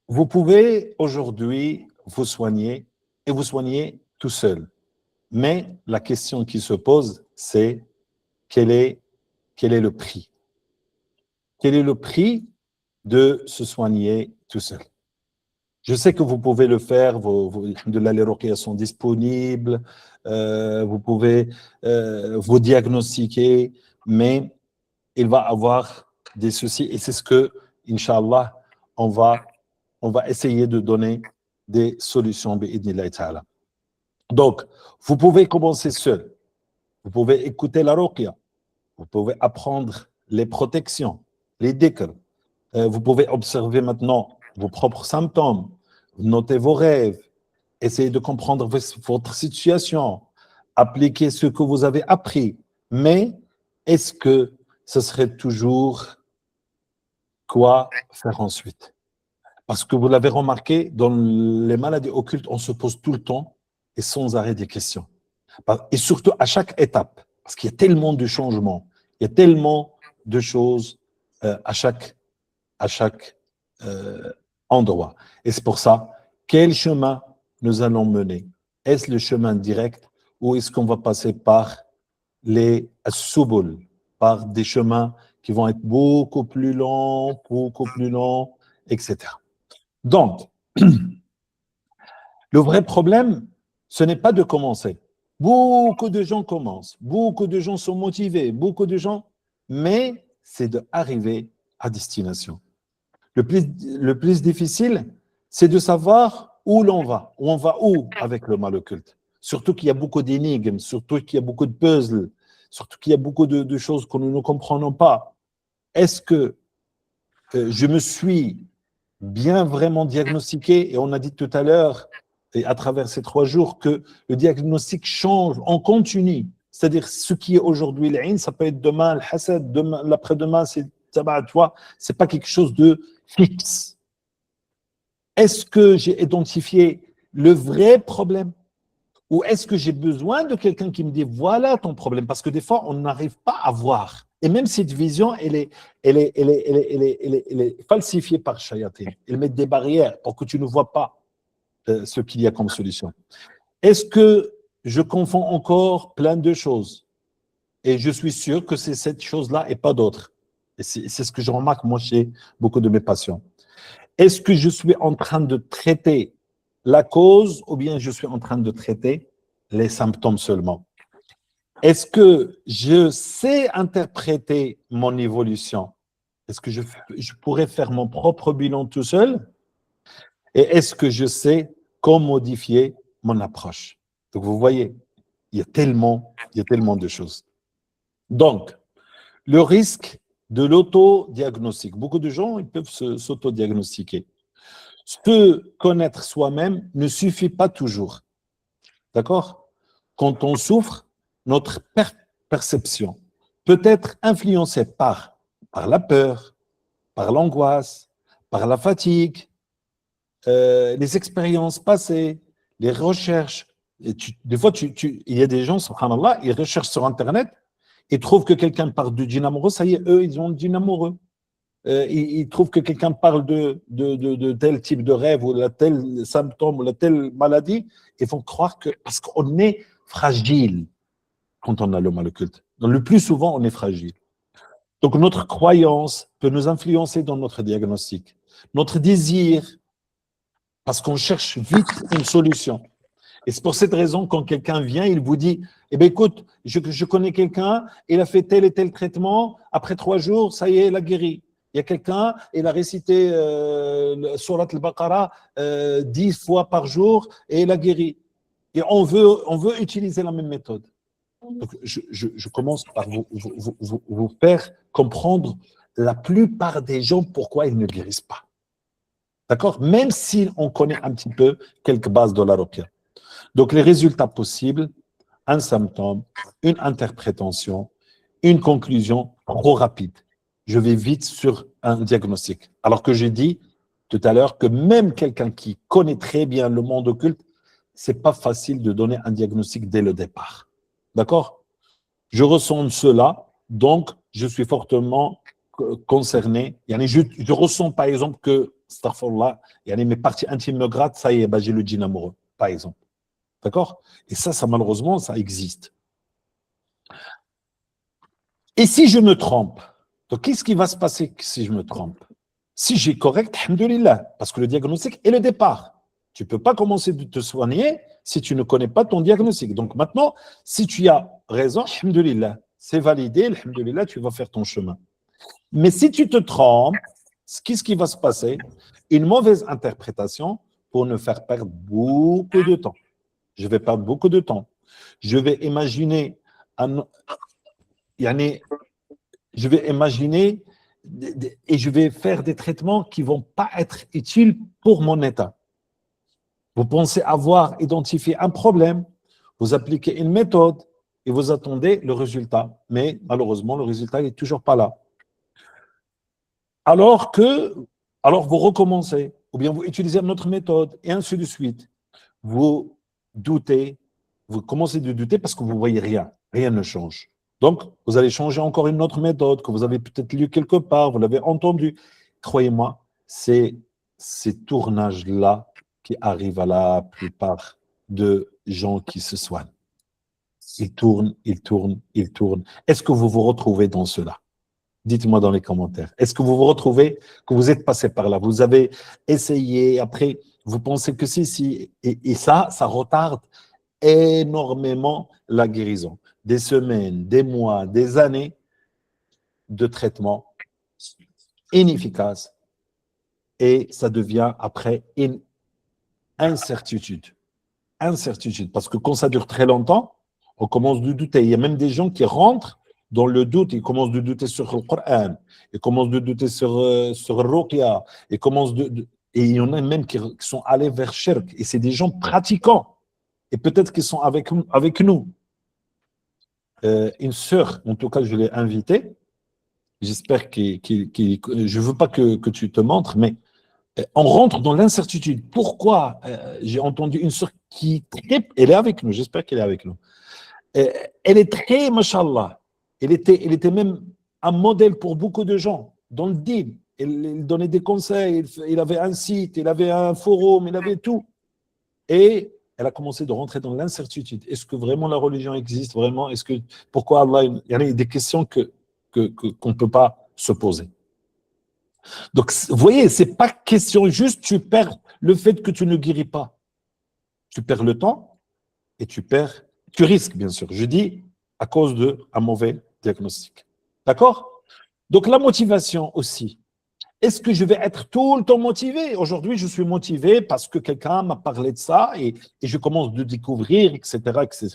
Vous pouvez aujourd'hui vous soigner et vous soigner tout seul. Mais la question qui se pose, c'est quel est, quel est le prix? Quel est le prix de se soigner tout seul? Je sais que vous pouvez le faire, les ruqyas sont disponibles, vous pouvez vous diagnostiquer, mais il va avoir des soucis et c'est ce que, Inch'Allah, on va, on va essayer de donner des solutions, bi'idhnillahi ta'ala. Donc, vous pouvez commencer seul, vous pouvez écouter la ruqya, vous pouvez apprendre les protections, les dhikr, vous pouvez observer maintenant vos propres symptômes, noter vos rêves, essayer de comprendre votre situation, appliquer ce que vous avez appris. Mais est-ce que ce serait toujours quoi faire ensuite? Parce que vous l'avez remarqué, dans les maladies occultes, on se pose tout le temps et sans arrêt des questions. Et surtout à chaque étape, parce qu'il y a tellement de changements, il y a tellement de choses à chaque endroit. Et c'est pour ça, quel chemin nous allons mener? Est-ce le chemin direct ou est-ce qu'on va passer par les subul, par des chemins qui vont être beaucoup plus longs, etc. Donc, le vrai problème, ce n'est pas de commencer. Beaucoup de gens commencent, beaucoup de gens sont motivés, beaucoup de gens, mais c'est d'arriver à destination. Le plus difficile, c'est de savoir où l'on va. On va où avec le mal occulte? Surtout qu'il y a beaucoup d'énigmes, surtout qu'il y a beaucoup de puzzles, surtout qu'il y a beaucoup de choses que nous ne comprenons pas. Est-ce que je me suis bien vraiment diagnostiqué? Et on a dit tout à l'heure, et à travers ces 3 jours, que le diagnostic change en continu. C'est-à-dire, ce qui est aujourd'hui l'aïn, ça peut être demain le hasad, demain, l'après-demain, c'est tabac, tu vois. C'est pas quelque chose de fixe. Est-ce que j'ai identifié le vrai problème ou est-ce que j'ai besoin de quelqu'un qui me dit voilà ton problème? Parce que des fois, on n'arrive pas à voir. Et même cette vision, elle est falsifiée par Shayatin. Ils mettent des barrières pour que tu ne vois pas ce qu'il y a comme solution. Est-ce que je confonds encore plein de choses? Et je suis sûr que c'est cette chose-là et pas d'autres. Et c'est ce que je remarque, moi, chez beaucoup de mes patients. Est-ce que je suis en train de traiter la cause ou bien je suis en train de traiter les symptômes seulement? Est-ce que je sais interpréter mon évolution? Est-ce que je pourrais faire mon propre bilan tout seul? Et est-ce que je sais comment modifier mon approche? Donc, vous voyez, il y a tellement de choses. Donc, le risque de l'autodiagnostic. Beaucoup de gens ils peuvent s'autodiagnostiquer. Se connaître soi-même ne suffit pas toujours. D'accord? Quand on souffre, notre perception peut être influencée par la peur, par l'angoisse, par la fatigue, les expériences passées, les recherches. Et des fois, il y a des gens, subhanallah, ils recherchent sur Internet, ils trouvent que quelqu'un parle de djinn amoureux, ça y est, eux, ils ont le djinn amoureux. Ils trouvent que quelqu'un parle de tel type de rêve ou de tel symptôme ou de telle maladie, ils vont croire que, parce qu'on est fragile quand on a le mal occulte. Donc, le plus souvent, on est fragile. Donc, notre croyance peut nous influencer dans notre diagnostic. Notre désir, parce qu'on cherche vite une solution. Et c'est pour cette raison, quand quelqu'un vient, il vous dit, eh bien, écoute, je connais quelqu'un, il a fait tel et tel traitement, après 3 jours, ça y est, il a guéri. Il y a quelqu'un, il a récité Surat al-Baqarah 10 fois par jour et il a guéri. Et on veut utiliser la même méthode. Donc, je commence par vous faire comprendre la plupart des gens pourquoi ils ne guérissent pas. D'accord? Même si on connaît un petit peu quelques bases de la ruqya. Donc, les résultats possibles, un symptôme, une interprétation, une conclusion trop rapide. Je vais vite sur un diagnostic. Alors que j'ai dit tout à l'heure que même quelqu'un qui connaît très bien le monde occulte, c'est pas facile de donner un diagnostic dès le départ. D'accord? Je ressens cela, donc je suis fortement concerné. Je ressens par exemple que, astaghfirullah, mes parties intimes me grattent, ça y est, j'ai le djinn amoureux, par exemple. D'accord? Et ça, malheureusement, ça existe. Et si je me trompe, donc qu'est-ce qui va se passer si je me trompe? Si j'ai correct, alhamdoulilah, parce que le diagnostic est le départ. Tu ne peux pas commencer de te soigner si tu ne connais pas ton diagnostic. Donc maintenant, si tu as raison, alhamdoulilah, c'est validé, alhamdoulilah, tu vas faire ton chemin. Mais si tu te trompes, qu'est-ce qui va se passer? Une mauvaise interprétation pour nous faire perdre beaucoup de temps. Je vais perdre beaucoup de temps. Je vais imaginer je vais imaginer et je vais faire des traitements qui ne vont pas être utiles pour mon état. Vous pensez avoir identifié un problème, vous appliquez une méthode et vous attendez le résultat. Mais malheureusement, le résultat n'est toujours pas là. Alors vous recommencez, ou bien vous utilisez une autre méthode, et ainsi de suite. Vous doutez, vous commencez de douter parce que vous ne voyez rien. Rien ne change. Donc, vous allez changer encore une autre méthode que vous avez peut-être lu quelque part, vous l'avez entendu. Croyez-moi, c'est ces tournages-là qui arrivent à la plupart de gens qui se soignent. Ils tournent, ils tournent, ils tournent. Est-ce que vous vous retrouvez dans cela? Dites-moi dans les commentaires. Est-ce que vous vous retrouvez, que vous êtes passé par là? Vous avez essayé, après, vous pensez que si. Et ça retarde énormément la guérison. Des semaines, des mois, des années de traitement inefficace. Et ça devient après une incertitude. Incertitude. Parce que quand ça dure très longtemps, on commence de douter. Il y a même des gens qui rentrent dans le doute. Ils commencent de douter sur le Coran. Ils commencent de douter sur le Ruqya. Et il y en a même qui sont allés vers Shirk. Et c'est des gens pratiquants. Et peut-être qu'ils sont avec nous. Une sœur, en tout cas, je l'ai invitée. J'espère je ne veux pas que tu te montres, mais on rentre dans l'incertitude. Pourquoi j'ai entendu une sœur elle est avec nous, j'espère qu'elle est avec nous. Elle est très, mashallah, elle était même un modèle pour beaucoup de gens dans le dîn. Elle donnait des conseils, il avait un site, il avait un forum, il avait tout. Et elle a commencé de rentrer dans l'incertitude. Est-ce que vraiment la religion existe vraiment? Pourquoi Allah? Il y a des questions qu'on ne peut pas se poser. Donc, vous voyez, ce n'est pas question juste, tu perds le fait que tu ne guéris pas. Tu perds le temps et tu risques, bien sûr. Je dis à cause d'un mauvais diagnostic. D'accord? Donc, la motivation aussi. Est-ce que je vais être tout le temps motivé? Aujourd'hui, je suis motivé parce que quelqu'un m'a parlé de ça et je commence de découvrir, etc., etc.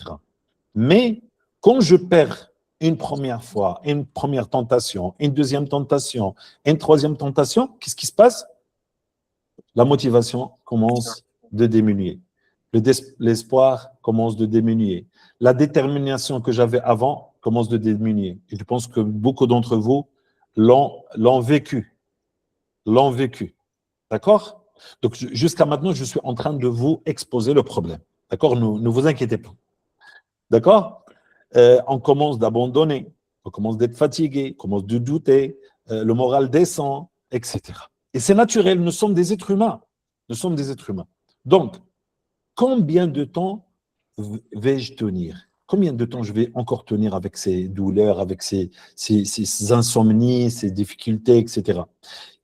Mais quand je perds une première fois, une première tentation, une deuxième tentation, une troisième tentation, qu'est-ce qui se passe? La motivation commence de diminuer. L'espoir commence de diminuer. La détermination que j'avais avant commence de diminuer. Et je pense que beaucoup d'entre vous l'ont vécu. D'accord? Donc, jusqu'à maintenant, je suis en train de vous exposer le problème. D'accord? Ne vous inquiétez pas. D'accord? On commence d'abandonner, on commence d'être fatigué, on commence de douter, le moral descend, etc. Et c'est naturel, nous sommes des êtres humains. Nous sommes des êtres humains. Donc, combien de temps vais-je tenir? Combien de temps je vais encore tenir avec ces douleurs, avec ces insomnies, ces difficultés, etc.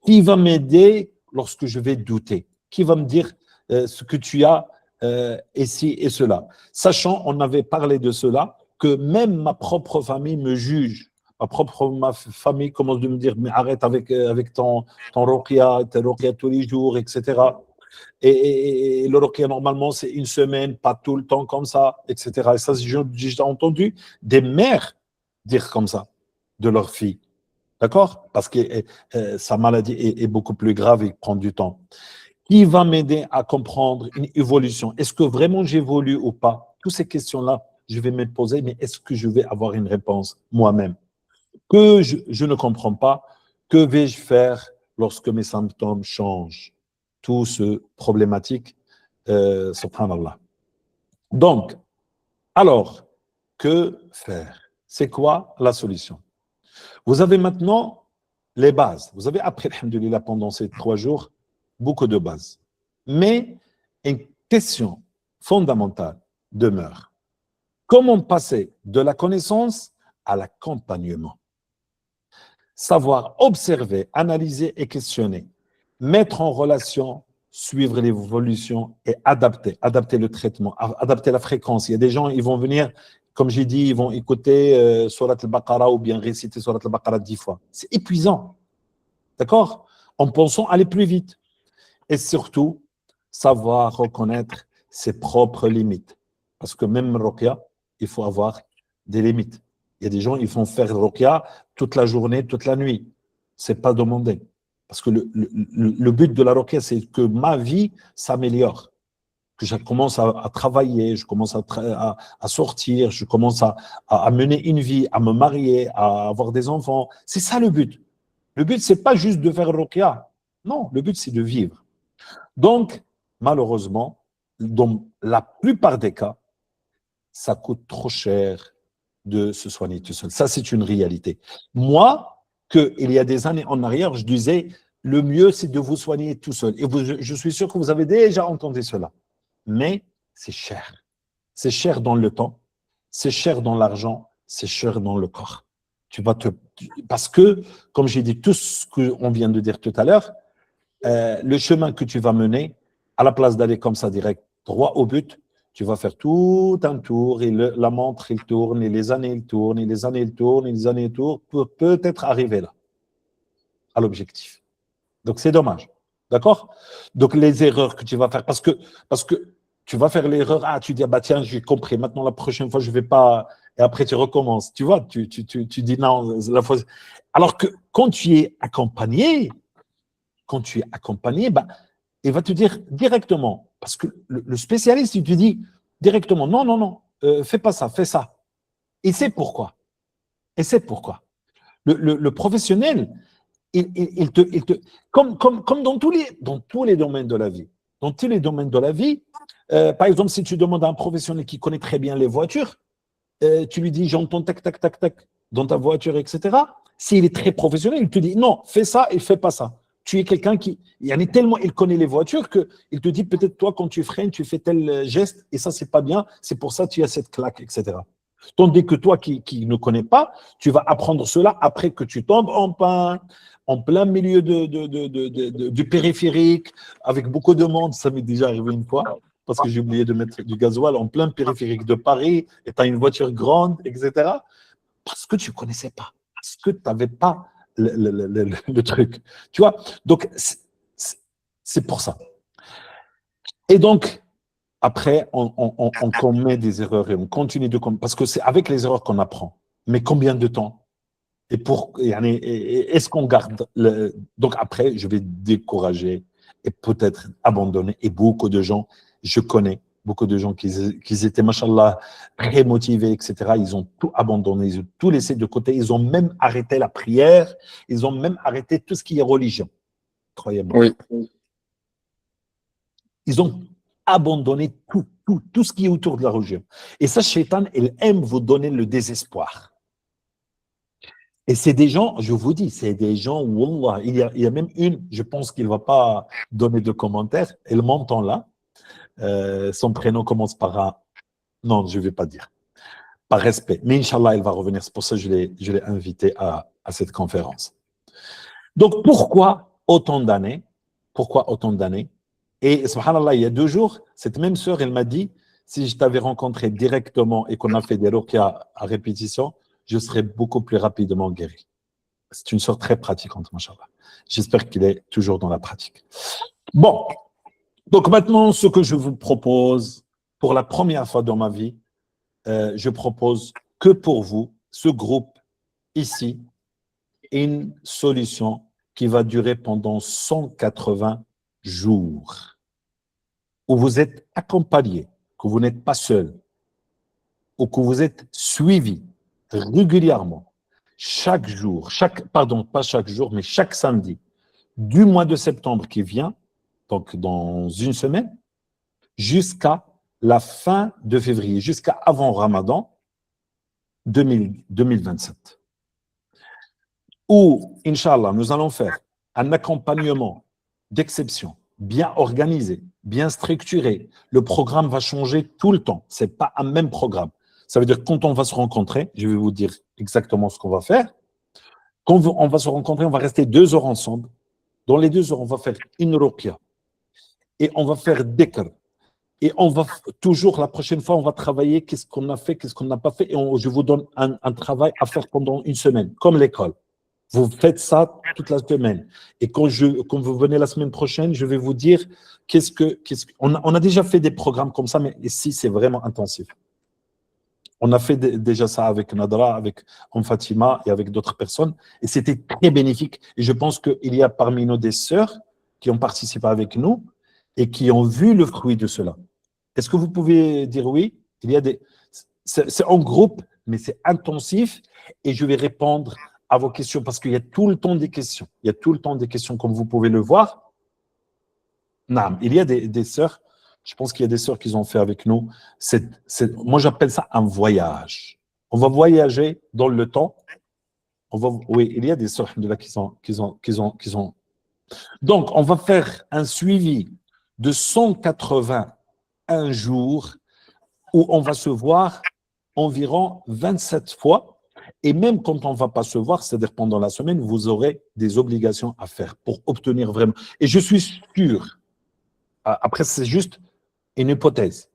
Qui va m'aider lorsque je vais douter? Qui va me dire ce que tu as et ci et cela? Sachant, on avait parlé de cela, que même ma propre famille me juge. Ma famille commence de me dire, mais arrête avec ton ruqya, tes ruqya tous les jours, etc. Et le ruqya, normalement, c'est une semaine, pas tout le temps comme ça, etc. Et ça, j'ai entendu des mères dire comme ça de leur fille. D'accord? Parce que sa maladie est beaucoup plus grave et prend du temps. Qui va m'aider à comprendre une évolution? Est-ce que vraiment j'évolue ou pas? Toutes ces questions-là, je vais me poser, mais est-ce que je vais avoir une réponse moi-même? Que je ne comprends pas, que vais-je faire lorsque mes symptômes changent? Tout ce problématique, subhanallah. Donc, alors, que faire? C'est quoi la solution? Vous avez maintenant les bases. Vous avez appris, alhamdoulilah, pendant ces 3 jours, beaucoup de bases. Mais une question fondamentale demeure. Comment passer de la connaissance à l'accompagnement? Savoir observer, analyser et questionner, mettre en relation, suivre l'évolution et adapter. Adapter le traitement, adapter la fréquence. Il y a des gens, ils vont venir, comme j'ai dit, ils vont écouter Surat al-Baqarah ou bien réciter Surat al-Baqarah 10 fois. C'est épuisant. D'accord? En pensant aller plus vite. Et surtout, savoir reconnaître ses propres limites. Parce que même Ruqya, il faut avoir des limites. Il y a des gens, ils font faire Ruqya toute la journée, toute la nuit. C'est pas demandé. Parce que le but de la Ruqya, c'est que ma vie s'améliore. Que je commence à travailler, je commence à sortir, je commence à mener une vie, à me marier, à avoir des enfants. C'est ça le but. Le but, c'est pas juste de faire Ruqya. Non, le but, c'est de vivre. Donc, malheureusement, dans la plupart des cas, ça coûte trop cher de se soigner tout seul. Ça, c'est une réalité. Moi, il y a des années en arrière, je disais, le mieux, c'est de vous soigner tout seul. Et je suis sûr que vous avez déjà entendu cela. Mais c'est cher. C'est cher dans le temps, c'est cher dans l'argent, c'est cher dans le corps. Parce que, comme j'ai dit, tout ce qu'on vient de dire tout à l'heure, le chemin que tu vas mener, à la place d'aller comme ça direct, droit au but, tu vas faire tout un tour, et la montre, il tourne, et les années, il tourne, et les années, il tourne, et les années, il tourne, pour peut-être arriver là, à l'objectif. Donc, c'est dommage. D'accord? Donc, les erreurs que tu vas faire, parce que tu vas faire l'erreur, tu dis, ah bah tiens, j'ai compris, maintenant, la prochaine fois, je ne vais pas, et après, tu recommences. Tu vois, tu dis non, la fois. Alors que quand tu es accompagné, bah, il va te dire directement, parce que le spécialiste, il te dit directement, non, non, non, fais pas ça, fais ça. Et c'est pourquoi. Et c'est pourquoi. Le professionnel, comme dans tous les domaines de la vie. Dans tous les domaines de la vie, par exemple, si tu demandes à un professionnel qui connaît très bien les voitures, tu lui dis, j'entends tac, tac, tac, tac, dans ta voiture, etc. S'il est très professionnel, il te dit, non, fais ça et fais pas ça. Tu es quelqu'un qui, il connaît les voitures qu'il te dit, peut-être toi, quand tu freines, tu fais tel geste et ça, c'est pas bien, c'est pour ça que tu as cette claque, etc. Tandis que toi qui ne connais pas, tu vas apprendre cela après que tu tombes en plein milieu du périphérique, avec beaucoup de monde. Ça m'est déjà arrivé une fois, parce que j'ai oublié de mettre du gasoil en plein périphérique de Paris, et tu as une voiture grande, etc. Parce que tu ne connaissais pas, parce que tu n'avais pas le truc. Tu vois? Donc, c'est pour ça. Et donc, après, on commet des erreurs et on continue de commettre, parce que c'est avec les erreurs qu'on apprend. Mais combien de temps? Est-ce qu'on garde Donc après, je vais décourager et peut-être abandonner. Et beaucoup de gens, je connais beaucoup de gens qui étaient, machallah, très motivés, etc. Ils ont tout abandonné, ils ont tout laissé de côté. Ils ont même arrêté la prière. Ils ont même arrêté tout ce qui est religion. Croyez-moi. Oui. Ils ont abandonné tout ce qui est autour de la religion. Et ça, Shaitan, il aime vous donner le désespoir. Et c'est des gens, je vous dis, c'est des gens, wallah, il y a même une, je pense qu'il ne va pas donner de commentaires, elle m'entend là, son prénom commence par un, non, je ne vais pas dire, par respect, mais Inch'Allah, elle va revenir, c'est pour ça que je l'ai invité à cette conférence. Donc, pourquoi autant d'années? Pourquoi autant d'années? Et, subhanallah, il y a 2 jours, cette même sœur, elle m'a dit, si je t'avais rencontré directement et qu'on a fait des ruqya à répétition, je serais beaucoup plus rapidement guéri. C'est une sœur très pratiquante, machallah. J'espère qu'il est toujours dans la pratique. Bon, donc maintenant, ce que je vous propose, pour la première fois dans ma vie, je propose que pour vous, ce groupe ici, une solution qui va durer pendant 180 jours, où vous êtes accompagné, que vous n'êtes pas seul, ou que vous êtes suivi régulièrement, chaque jour, pas chaque jour, mais chaque samedi, du mois de septembre qui vient, donc dans une semaine, jusqu'à la fin de février, jusqu'à avant Ramadan 2027. où, Inch'Allah, nous allons faire un accompagnement d'exception, bien organisé, bien structuré. Le programme va changer tout le temps. Ce n'est pas un même programme. Ça veut dire que quand on va se rencontrer, je vais vous dire exactement ce qu'on va faire. Quand on va se rencontrer, on va rester 2 heures ensemble. Dans les 2 heures, on va faire une ruqya et on va faire dhikr. Et on va toujours, la prochaine fois, on va travailler qu'est-ce qu'on a fait, qu'est-ce qu'on n'a pas fait. Et je vous donne un travail à faire pendant une semaine, comme l'école. Vous faites ça toute la semaine. Et quand vous venez la semaine prochaine, je vais vous dire on a déjà fait des programmes comme ça, mais ici, c'est vraiment intensif. On a fait déjà ça avec Nadra, avec Fatima et avec d'autres personnes. Et c'était très bénéfique. Et je pense qu'il y a parmi nous des sœurs qui ont participé avec nous et qui ont vu le fruit de cela. Est-ce que vous pouvez dire oui? Il y a c'est en groupe, mais c'est intensif. Et je vais répondre à vos questions parce qu'il y a tout le temps des questions. Il y a tout le temps des questions, comme vous pouvez le voir. Non, il y a des sœurs. Je pense qu'il y a des sœurs qui ont fait avec nous. Moi, j'appelle ça un voyage. On va voyager dans le temps. Oui, il y a des sœurs qui ont. Donc, on va faire un suivi de 181 jours où on va se voir environ 27 fois. Et même quand on ne va pas se voir, c'est-à-dire pendant la semaine, vous aurez des obligations à faire pour obtenir vraiment. Et je suis sûr, après c'est juste une hypothèse,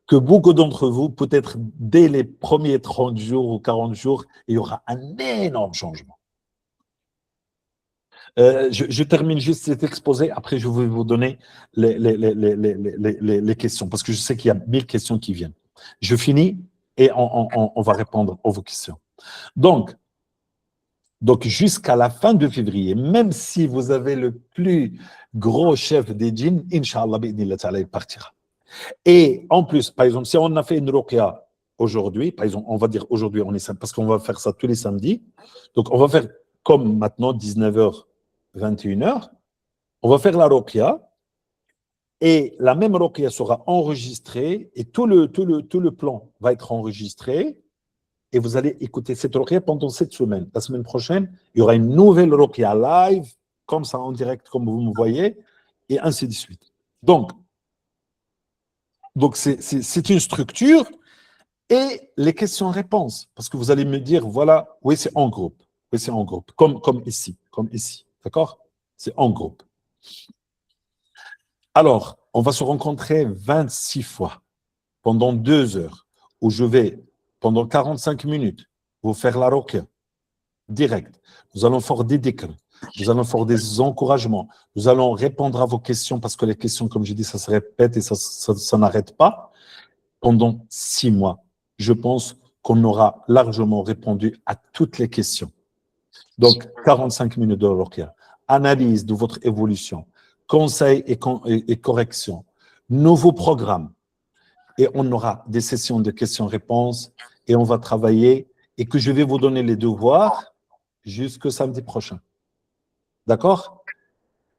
que beaucoup d'entre vous, peut-être dès les premiers 30 jours ou 40 jours, il y aura un énorme changement. Je termine juste cet exposé, après je vais vous donner les questions, parce que je sais qu'il y a 1000 questions qui viennent. Je finis et on va répondre à vos questions. Donc jusqu'à la fin de février, même si vous avez le plus gros chef des djinns, Inch'Allah, il partira. Et en plus, par exemple, si on a fait une ruqya aujourd'hui, par exemple, on va dire aujourd'hui, parce qu'on va faire ça tous les samedis, donc on va faire comme maintenant, 19h, 21h, on va faire la ruqya, et la même ruqya sera enregistrée, et tout le plan va être enregistré, et vous allez écouter cette ruqya pendant cette semaine. La semaine prochaine, il y aura une nouvelle ruqya live, comme ça en direct, comme vous me voyez, et ainsi de suite. Donc c'est une structure et les questions-réponses. Parce que vous allez me dire, voilà, oui, c'est en groupe. Oui, c'est en groupe. Comme ici. Comme ici. D'accord? C'est en groupe. Alors, on va se rencontrer 26 fois pendant 2 heures, où je vais, pendant 45 minutes, vous faire la ruqya direct. Nous allons faire des dhikr. Nous allons faire des encouragements. Nous allons répondre à vos questions parce que les questions, comme je dis, ça se répète et ça n'arrête pas. Pendant 6 mois, je pense qu'on aura largement répondu à toutes les questions. Donc, 45 minutes de ruqya, analyse de votre évolution, conseils et corrections, nouveaux programmes. Et on aura des sessions de questions-réponses et on va travailler et que je vais vous donner les devoirs jusqu'au samedi prochain. D'accord?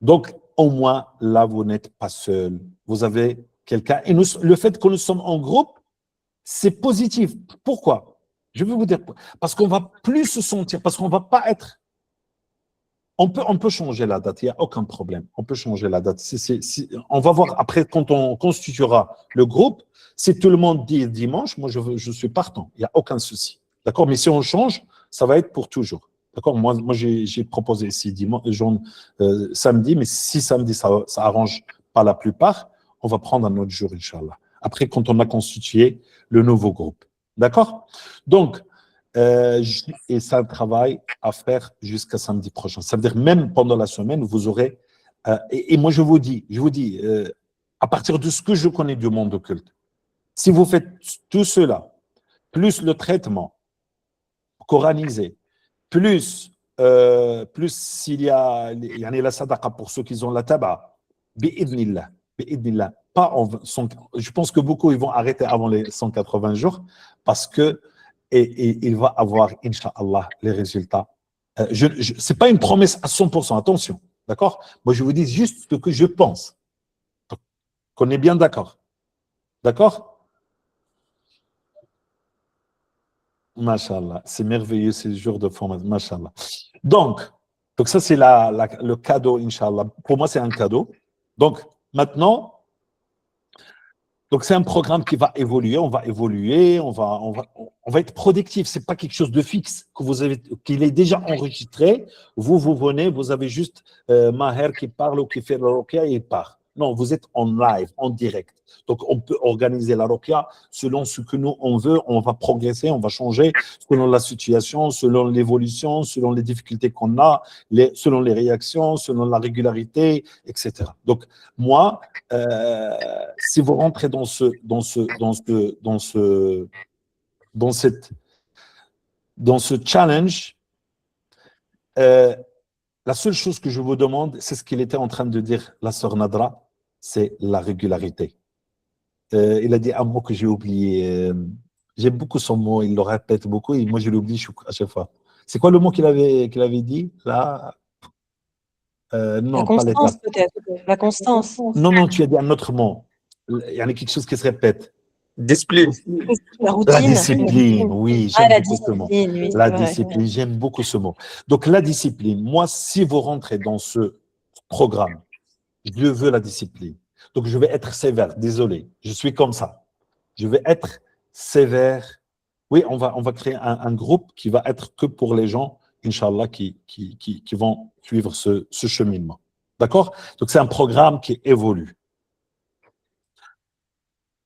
Donc, au moins, là, vous n'êtes pas seul. Vous avez quelqu'un. Et le fait que nous sommes en groupe, c'est positif. Pourquoi? Je vais vous dire pourquoi. Parce qu'on va plus se sentir, parce qu'on va pas être. On peut changer la date, il n'y a aucun problème. On peut changer la date. On va voir après, quand on constituera le groupe, si tout le monde dit dimanche, moi je suis partant, il n'y a aucun souci. D'accord? Mais si on change, ça va être pour toujours. D'accord? Moi j'ai proposé ici dimanche, samedi, mais si samedi ça arrange pas la plupart, on va prendre un autre jour, Inch'Allah. Après, quand on a constitué le nouveau groupe. D'accord? Donc, et c'est un travail à faire jusqu'à samedi prochain. Ça veut dire même pendant la semaine, vous aurez. Et moi, je vous dis, à partir de ce que je connais du monde occulte, si vous faites tout cela, plus le traitement coranisé, plus s'il y a la sadaqa pour ceux qui ont la tabac, bi'idnillah, bi'idnillah. Pas je pense que beaucoup ils vont arrêter avant les 180 jours parce que et il va avoir, Inch'Allah, les résultats. Ce n'est pas une promesse à 100%, attention, d'accord? Moi, je vous dis juste ce que je pense. Qu'on est bien d'accord. D'accord? Mashallah, c'est merveilleux ces jours de formation. Mashallah. Donc, ça, c'est le cadeau, Inch'Allah. Pour moi, c'est un cadeau. Donc, maintenant, c'est un programme qui va évoluer. On va évoluer, on va être productif. Ce n'est pas quelque chose de fixe qu'il est déjà enregistré. Vous venez, vous avez juste Maher qui parle ou qui fait la ruqya et il part. Non, vous êtes en live, en direct. Donc, on peut organiser la ruqya selon ce que nous, on veut. On va progresser, on va changer selon la situation, selon l'évolution, selon les difficultés qu'on a, selon les réactions, selon la régularité, etc. Donc, moi, si vous rentrez dans ce challenge, la seule chose que je vous demande, c'est ce qu'il était en train de dire la sœur Nadra, c'est la régularité. Il a dit un mot que j'ai oublié. J'aime beaucoup son mot, il le répète beaucoup et moi je l'oublie à chaque fois. C'est quoi le mot qu'il avait dit là? Non, la constance peut-être. La constance. Non, tu as dit un autre mot. Il y a quelque chose qui se répète. Discipline. La routine. La discipline, oui, j'aime beaucoup ce mot. Oui, la discipline, j'aime beaucoup ce mot. Donc, la discipline, moi, si vous rentrez dans ce programme, je veux la discipline. Donc, je vais être sévère, désolé, je suis comme ça. Je vais être sévère. Oui, on va créer un groupe qui va être que pour les gens, Inch'Allah, qui vont suivre ce cheminement. D'accord? Donc, c'est un programme qui évolue.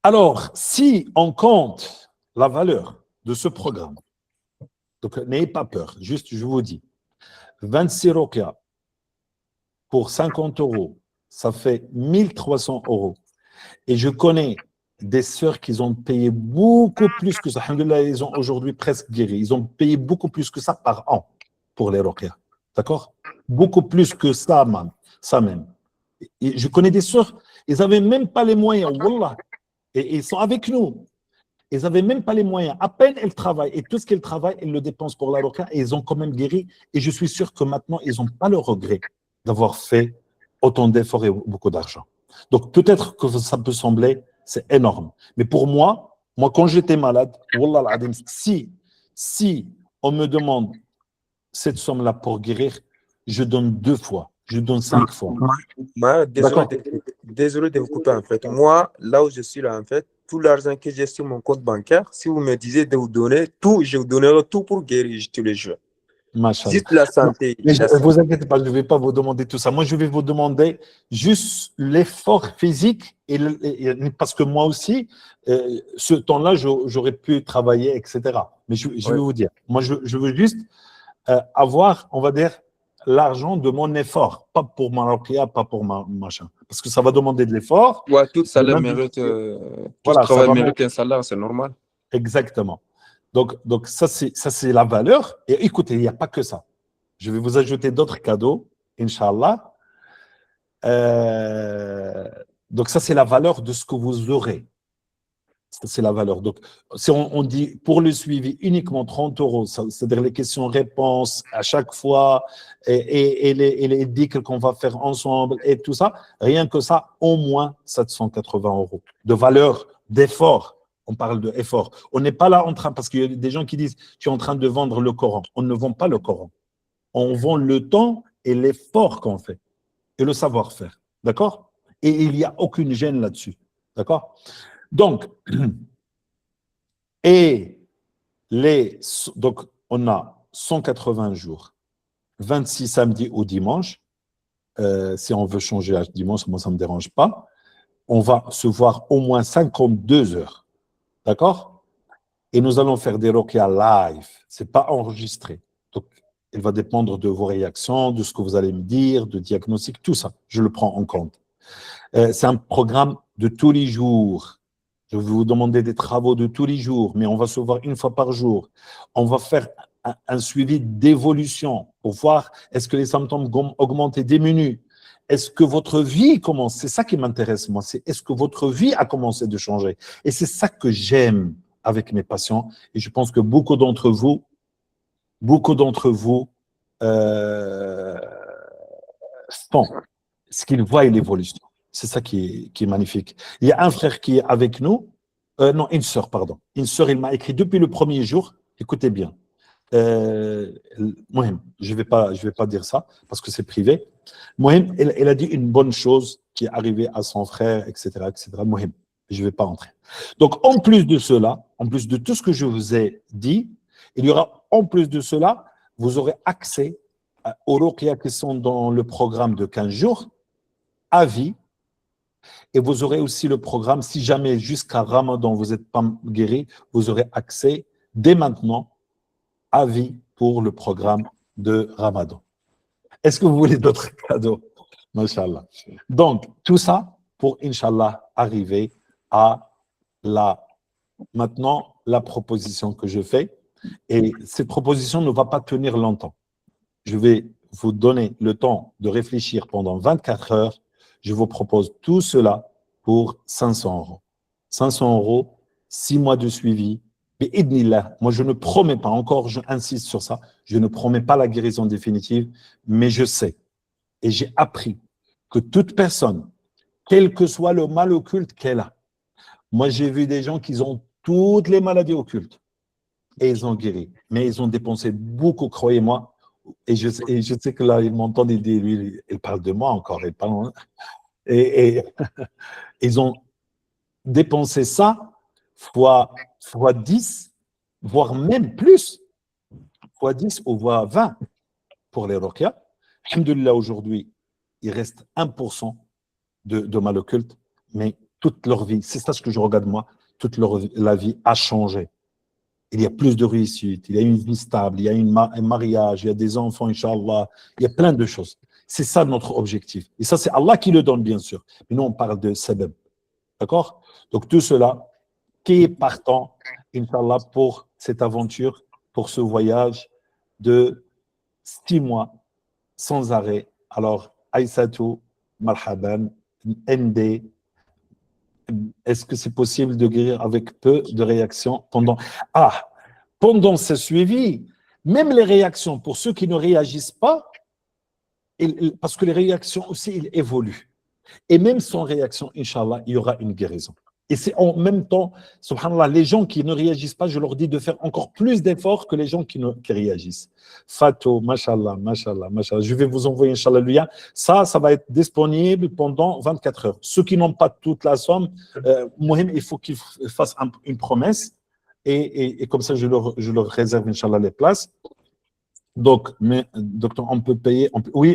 Alors, si on compte la valeur de ce programme, donc n'ayez pas peur, juste je vous dis, 26 ruqya pour 50 €, ça fait 1300 €. Et je connais des sœurs qui ont payé beaucoup plus que ça. Alhamdoulilah, ils ont aujourd'hui presque guéri. Ils ont payé beaucoup plus que ça par an pour les ruqya. D'accord? Beaucoup plus que ça même. Et je connais des sœurs, ils n'avaient même pas les moyens, wallah. Et ils sont avec nous. Ils n'avaient même pas les moyens. À peine elles travaillent. Et tout ce qu'elles travaillent, elles le dépensent pour la ruqya. Et ils ont quand même guéri. Et je suis sûr que maintenant, ils n'ont pas le regret d'avoir fait autant d'efforts et beaucoup d'argent. Donc, peut-être que ça peut sembler, c'est énorme. Mais pour moi, quand j'étais malade, wallah al-adim, si on me demande cette somme-là pour guérir, je donne 2 fois. Je donne 5 fois. Désolé de vous couper en fait. Moi, là où je suis là en fait, tout l'argent que j'ai sur mon compte bancaire, si vous me disiez de vous donner tout, je vous donnerai tout pour guérir tous les jours. Juste la santé. Mais ne vous inquiétez pas, je ne vais pas vous demander tout ça. Moi, je vais vous demander juste l'effort physique, parce que moi aussi, ce temps-là, j'aurais pu travailler, etc. Mais je vais vous dire, moi, je veux juste avoir, on va dire, l'argent de mon effort, pas pour ma ruqya, pas pour ma machin. Parce que ça va demander de l'effort. Ouais, tout salaire mérite, tout travail mérite un salaire, c'est normal. Exactement. Donc ça, c'est la valeur. Et écoutez, il n'y a pas que ça. Je vais vous ajouter d'autres cadeaux, Inch'Allah. Donc ça, c'est la valeur de ce que vous aurez. C'est la valeur. Donc, si on dit pour le suivi uniquement 30 €, c'est-à-dire les questions-réponses à chaque fois et les dicks qu'on va faire ensemble et tout ça, rien que ça, au moins 780 € de valeur, d'effort. On parle d'effort. On n'est pas là en train, parce qu'il y a des gens qui disent tu es en train de vendre le Coran. On ne vend pas le Coran. On vend le temps et l'effort qu'on fait et le savoir-faire. D'accord? Et il n'y a aucune gêne là-dessus. D'accord? Donc, donc, on a 180 jours, 26 samedis ou dimanche. Si on veut changer à dimanche, moi, ça ne me dérange pas. On va se voir au moins 52 heures. D'accord? Et nous allons faire des ruqya live. Ce n'est pas enregistré. Donc, il va dépendre de vos réactions, de ce que vous allez me dire, de diagnostic, tout ça. Je le prends en compte. C'est un programme de tous les jours. Je vais vous demander des travaux de tous les jours, mais on va se voir une fois par jour. On va faire un suivi d'évolution pour voir est-ce que les symptômes augmentent et diminuent. Est-ce que votre vie commence? C'est ça qui m'intéresse, moi. C'est est-ce que votre vie a commencé de changer? Et c'est ça que j'aime avec mes patients. Et je pense que beaucoup d'entre vous font ce qu'ils voient l'évolution. C'est ça qui est magnifique. Il y a un frère qui est avec nous, non, une sœur, pardon. Une sœur, il m'a écrit depuis le premier jour. écoutez bien. Mohim, je vais pas dire ça parce que c'est privé. Mohim, elle a dit une bonne chose qui est arrivée à son frère, etc., etc. Mohim, je ne vais pas entrer. Donc, en plus de cela, en plus de tout ce que je vous ai dit, il y aura, en plus de cela, vous aurez accès aux ruqya qui sont dans le programme de 15 jours, à vie, et vous aurez aussi le programme, si jamais jusqu'à Ramadan vous n'êtes pas guéri, vous aurez accès dès maintenant à vie pour le programme de Ramadan. Est-ce que vous voulez d'autres cadeaux? Masha'Allah. Donc, tout ça pour, Inch'Allah, arriver à maintenant, la proposition que je fais. Et cette proposition ne va pas tenir longtemps. Je vais vous donner le temps de réfléchir pendant 24 heures. Je vous propose tout cela pour 500 euros. 500 euros, 6 mois de suivi. Mais idnillah, moi je ne promets pas, encore je insiste sur ça, je ne promets pas la guérison définitive, mais je sais et j'ai appris que toute personne, quel que soit le mal occulte qu'elle a, moi j'ai vu des gens qui ont toutes les maladies occultes et ils ont guéri, mais ils ont dépensé beaucoup, croyez-moi, et je sais que là ils m'entendent, ils disent, lui, il parle de moi encore, il parle, et ils ont dépensé ça fois 10, voire même plus, fois 10 ou voire 20 pour les ruqya. Alhamdulillah, aujourd'hui, il reste 1% de mal occulte, mais toute leur vie, c'est ça ce que je regarde moi, la vie a changé. Il y a plus de réussite, il y a une vie stable, il y a un mariage, il y a des enfants, Inch'Allah, il y a plein de choses. C'est ça notre objectif. Et ça, c'est Allah qui le donne, bien sûr. Mais nous, on parle de sabab. D'accord? Donc, tout cela, qui est partant, Inch'Allah, pour cette aventure, pour ce voyage de 6 mois sans arrêt. Alors, Aïssatou, marhaban, ND, est-ce que c'est possible de guérir avec peu de réactions pendant ce suivi, même les réactions, pour ceux qui ne réagissent pas, parce que les réactions aussi, ils évoluent. Et même sans réaction, Inch'Allah, il y aura une guérison. Et c'est en même temps, subhanallah, les gens qui ne réagissent pas, je leur dis de faire encore plus d'efforts que les gens qui réagissent. Fatou, mashallah, mashallah, mashallah. Je vais vous envoyer, Inch'Allah, le lien. Ça va être disponible pendant 24 heures. Ceux qui n'ont pas toute la somme, Mohim, il faut qu'ils fassent une promesse. Et comme ça, je leur réserve, Inch'Allah, les places. Donc, mais, docteur, on peut payer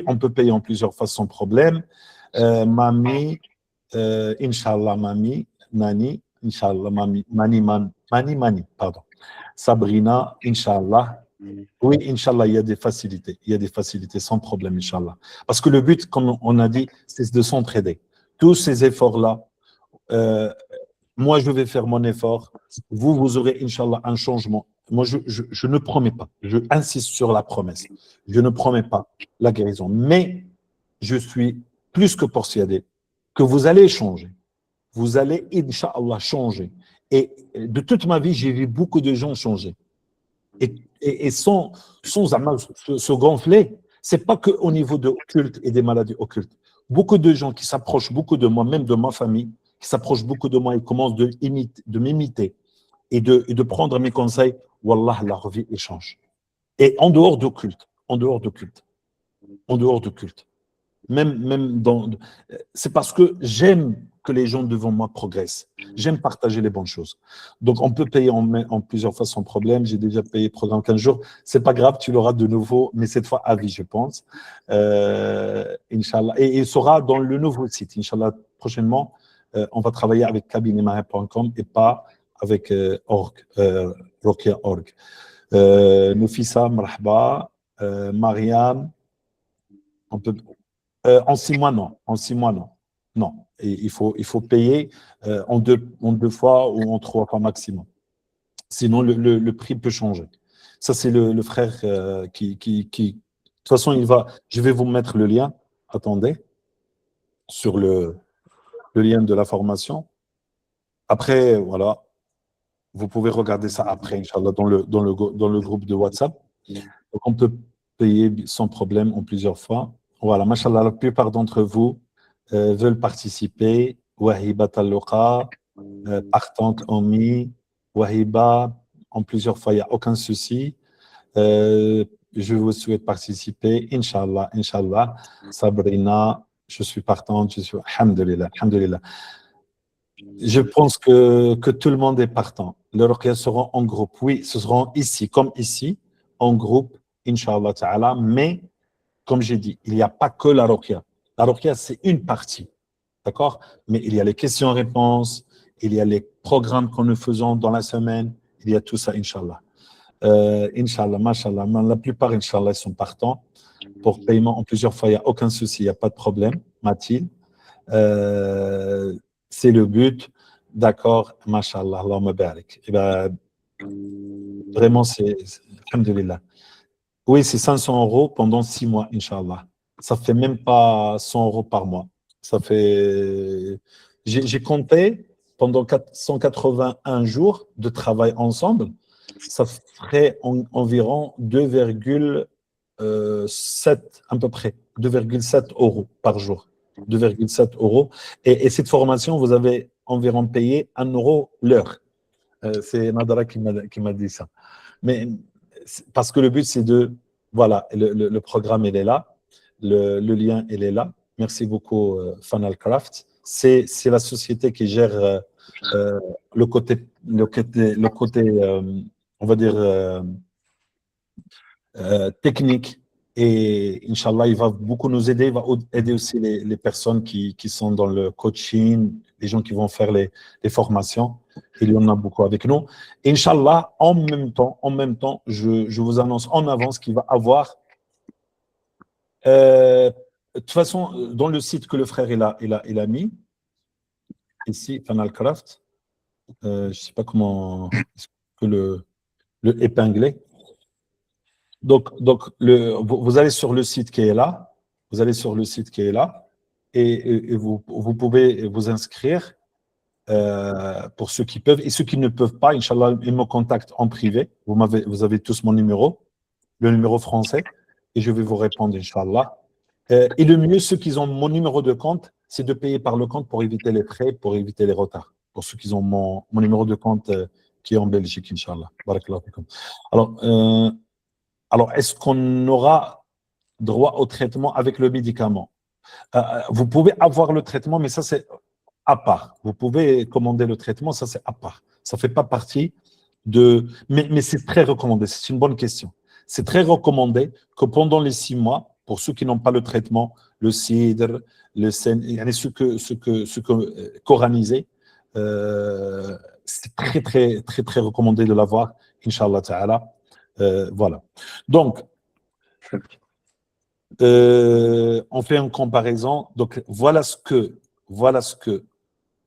en plusieurs façons, sans problème. Mami, Inch'Allah, Mami, Nani, Inch'Allah, Mani, pardon. Sabrina, Inch'Allah. Oui, Inch'Allah, il y a des facilités. Il y a des facilités sans problème, Inch'Allah. Parce que le but, comme on a dit, c'est de s'entraider. Tous ces efforts-là, moi, je vais faire mon effort. Vous aurez, Inch'Allah, un changement. Moi, je ne promets pas. Je insiste sur la promesse. Je ne promets pas la guérison. Mais je suis plus que persuadé que vous allez changer. Vous allez, Inch'Allah, changer. Et de toute ma vie, j'ai vu beaucoup de gens changer. Et sans se gonfler, c'est pas qu'au niveau de occulte et des maladies occultes. Beaucoup de gens qui s'approchent beaucoup de moi, même de ma famille, qui s'approchent beaucoup de moi et commencent de m'imiter et de prendre mes conseils, Wallah, leur vie change. Et en dehors de culte, même c'est parce que j'aime que les gens devant moi progressent. J'aime partager les bonnes choses. Donc, on peut payer en plusieurs fois sans problème. J'ai déjà payé programme 15 jours. C'est pas grave, tu l'auras de nouveau, mais cette fois à vie, je pense. Inch'Allah. Et il sera dans le nouveau site. Inch'Allah, prochainement, on va travailler avec cabinet-maher.com et pas avec Ruqya.org. Nufisa, marhaba, Marianne, on peut. En 6 mois, non. En 6 mois, non. Non. Et il faut payer en deux fois ou en 3 fois maximum. Sinon, le prix peut changer. Ça, c'est le frère qui. De toute façon, je vais vous mettre le lien. Attendez. Sur le lien de la formation. Après, voilà. Vous pouvez regarder ça après, Inch'Allah, dans le groupe de WhatsApp. Donc, on peut payer sans problème en plusieurs fois. Voilà, mashallah, la plupart d'entre vous veulent participer. Wahiba Talluqa, Partante Omi, Wahiba, en plusieurs fois, il n'y a aucun souci. Je vous souhaite participer. Inch'Allah, Inch'Allah. Sabrina, je suis partante. Alhamdulillah, alhamdulillah. Je pense que tout le monde est partant. Les ruqya seront en groupe. Oui, ce seront ici, comme ici, en groupe, Inch'Allah ta'ala. Mais, comme j'ai dit, il n'y a pas que la ruqya. La ruqya, c'est une partie. D'accord? Mais il y a les questions-réponses, il y a les programmes que nous faisons dans la semaine, il y a tout ça, Inch'Allah. Inch'Allah, Mashallah, la plupart, Inch'Allah, sont partants. Pour paiement en plusieurs fois, il n'y a aucun souci, il n'y a pas de problème, Mathilde. C'est le but. D'accord, Mashallah, Allahumma barik. Et ben, vraiment, alhamdulillah. Oui, c'est 500 € pendant 6 mois, Inch'Allah. Ça fait même pas 100 € par mois. Ça fait. J'ai compté pendant 181 jours de travail ensemble, ça ferait environ 2,7 à peu près, 2,7 € par jour. 2,7 €. Et cette formation, vous avez environ payé 1 € l'heure. C'est Nadara qui m'a dit ça. Mais parce que le but, c'est de. Voilà, le programme, il est là. Le lien, il est là. Merci beaucoup, Funnelcraft. C'est la société qui gère le côté on va dire, technique. Et Inch'Allah, il va beaucoup nous aider. Il va aider aussi les personnes qui sont dans le coaching, les gens qui vont faire les formations. Il y en a beaucoup avec nous. Et Inch'Allah, en même temps, je vous annonce en avance qu'il va avoir. De toute façon, dans le site que le frère il a mis, ici, Funnelcraft, je ne sais pas comment que le épingler. Donc vous allez sur le site qui est là, et vous pouvez vous inscrire pour ceux qui peuvent. Et ceux qui ne peuvent pas, Inch'Allah, ils me contactent en privé. Vous avez tous mon numéro, le numéro français, et je vais vous répondre, Inch'Allah. Et le mieux, ceux qui ont mon numéro de compte, c'est de payer par le compte pour éviter les frais, pour éviter les retards. Pour ceux qui ont mon numéro de compte qui est en Belgique, Inch'Allah. Barakallahu fikum. Alors, est-ce qu'on aura droit au traitement avec le médicament? Vous pouvez avoir le traitement, mais ça, c'est à part. Vous pouvez commander le traitement, ça, c'est à part. Ça ne fait pas partie de. Mais c'est très recommandé. C'est une bonne question. C'est très recommandé que pendant les 6 mois, pour ceux qui n'ont pas le traitement, le cidre, le sen, ceux que coranisé, c'est très, très, très, très recommandé de l'avoir, Inch'Allah Ta'ala. Voilà. Donc, on fait une comparaison. Donc, voilà ce que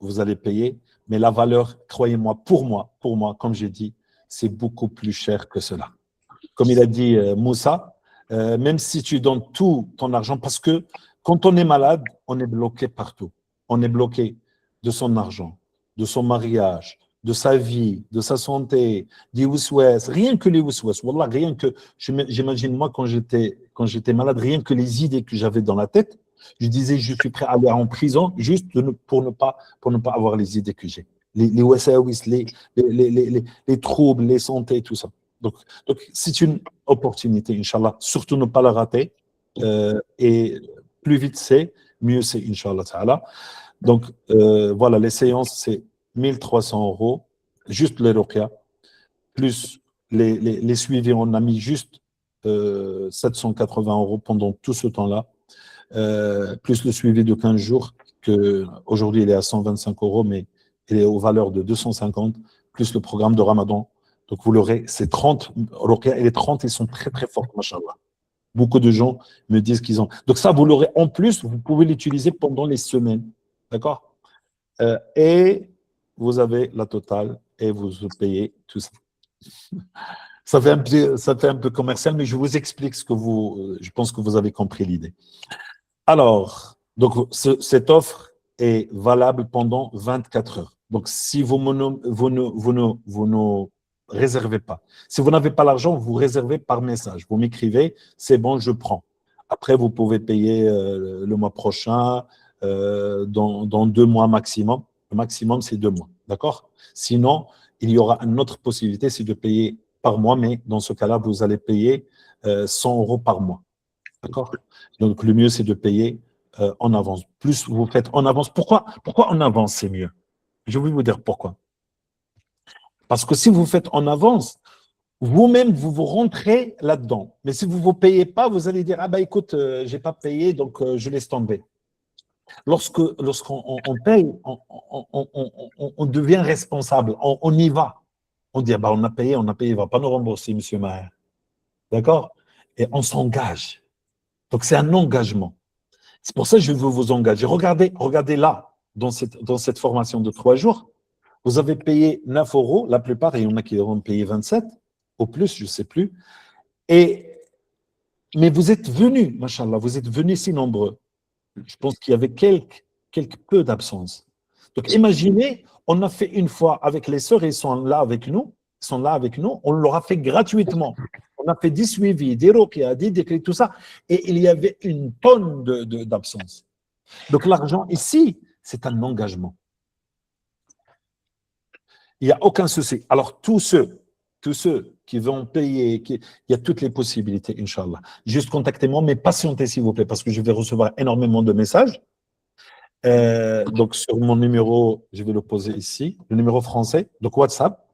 vous allez payer. Mais la valeur, croyez-moi, pour moi, comme j'ai dit, c'est beaucoup plus cher que cela. Comme il a dit Moussa, même si tu donnes tout ton argent, parce que quand on est malade, on est bloqué partout. On est bloqué de son argent, de son mariage, de sa vie, de sa santé, des waswas, rien que les waswas. Wallah, rien que, j'imagine moi quand j'étais malade, rien que les idées que j'avais dans la tête, je disais je suis prêt à aller en prison juste pour ne pas avoir les idées que j'ai. Les wasawis, les troubles, les santé, tout ça. Donc c'est une opportunité, Inch'Allah. Surtout ne pas la rater. Et plus vite c'est, mieux c'est, Inch'Allah Ta'ala. Donc, voilà, les séances, c'est 1300 €, juste les ruqya, plus les suivis, on a mis juste 780 € pendant tout ce temps-là, plus le suivi de 15 jours, que aujourd'hui il est à 125 €, mais il est aux valeurs de 250, plus le programme de Ramadan. Donc, vous l'aurez, c'est 30 ruqya, et les 30, ils sont très, très forts, machallah. Beaucoup de gens me disent qu'ils ont. Donc, ça, vous l'aurez en plus, vous pouvez l'utiliser pendant les semaines. D'accord? Et vous avez la totale et vous payez tout ça. Ça fait un peu commercial, mais je vous explique je pense que vous avez compris l'idée. Alors, donc, cette offre est valable pendant 24 heures. Donc, si vous ne réservez pas, si vous n'avez pas l'argent, vous réservez par message. Vous m'écrivez, c'est bon, je prends. Après, vous pouvez payer le mois prochain, dans 2 mois maximum. Le maximum, c'est 2 mois. D'accord? Sinon, il y aura une autre possibilité, c'est de payer par mois, mais dans ce cas-là, vous allez payer 100 euros par mois. D'accord? Donc, le mieux, c'est de payer en avance. Plus vous faites en avance. Pourquoi en avance, c'est mieux? Je vais vous dire pourquoi. Parce que si vous faites en avance, vous-même, vous vous rentrez là-dedans. Mais si vous ne vous payez pas, vous allez dire, ah bah écoute, je n'ai pas payé, donc je laisse tomber. Lorsqu'on paye, on devient responsable, on y va. On dit, ah bah on a payé, il ne va pas nous rembourser, monsieur Maher. D'accord? Et on s'engage. Donc c'est un engagement. C'est pour ça que je veux vous engager. Regardez là, dans cette formation de 3 jours, vous avez payé 9 euros, la plupart, et il y en a qui auront payé 27, au plus, je ne sais plus. Mais vous êtes venus, machallah, vous êtes venus si nombreux. Je pense qu'il y avait quelque peu d'absence. Donc imaginez, on a fait une fois avec les sœurs, ils sont là avec nous, on leur a fait gratuitement. On a fait 10 suivis, des ruqya, des décrets, tout ça, et il y avait une tonne d'absence. Donc l'argent ici, c'est un engagement. Il n'y a aucun souci. Alors tous ceux qui vont payer, il y a toutes les possibilités, Inch'Allah. Juste contactez-moi, mais patientez s'il vous plaît, parce que je vais recevoir énormément de messages. Donc sur mon numéro, je vais le poser ici, le numéro français, donc WhatsApp,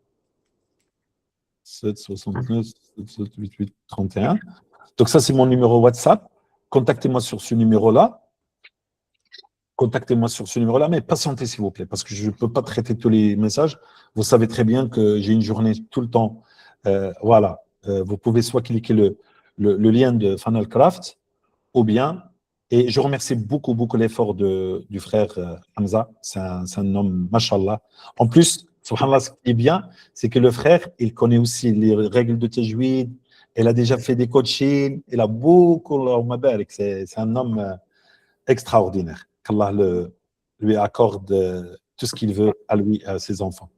769 788 31. Donc ça, c'est mon numéro WhatsApp. Contactez-moi sur ce numéro-là. Mais patientez s'il vous plaît, parce que je ne peux pas traiter tous les messages. Vous savez très bien que j'ai une journée tout le temps. Voilà. Vous pouvez soit cliquer le lien de Funnelcraft, ou bien, et je remercie beaucoup l'effort du frère Hamza. C'est un homme, mashallah. En plus, subhanallah, ce qui est bien, c'est que le frère, il connaît aussi les règles de tajwid, il a déjà fait des coachings, il a beaucoup, c'est un homme extraordinaire. Qu'Allah lui accorde tout ce qu'il veut à lui et à ses enfants.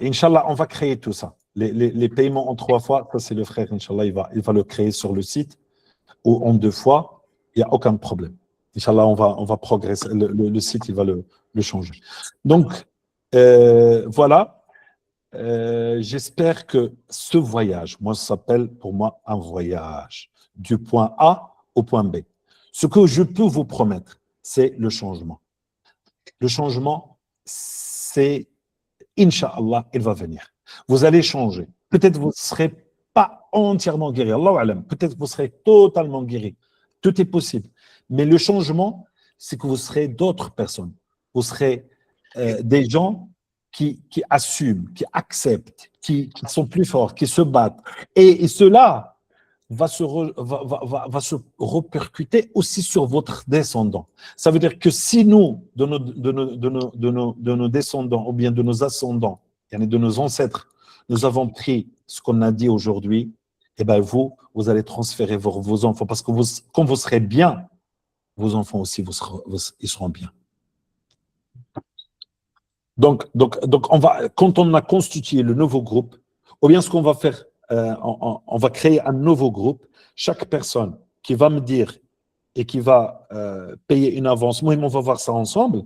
Inch'Allah, on va créer tout ça. Les paiements en 3 fois, ça c'est le frère, Inch'Allah, il va le créer sur le site, ou en 2 fois, il n'y a aucun problème. Inch'Allah, on va progresser, le site, il va le changer. Donc, voilà, j'espère que ce voyage, moi, ça s'appelle pour moi un voyage, du point A au point B. Ce que je peux vous promettre, c'est le changement. Le changement, c'est, Inch'Allah, il va venir. Vous allez changer. Peut-être vous ne serez pas entièrement guéri. Allahu alam. Peut-être vous serez totalement guéri. Tout est possible. Mais le changement, c'est que vous serez d'autres personnes. Vous serez des gens qui assument, qui acceptent, qui sont plus forts, qui se battent. Et cela va se répercuter aussi sur votre descendant. Ça veut dire que si nous, de nos descendants ou bien de nos ascendants, de nos ancêtres, nous avons pris ce qu'on a dit aujourd'hui, eh bien vous allez transférer vos enfants, parce que quand vous serez bien, vos enfants aussi, ils seront bien. Donc quand on a constitué le nouveau groupe, ou bien ce qu'on va faire, on va créer un nouveau groupe. Chaque personne qui va me dire et qui va payer une avance, moi, on va voir ça ensemble.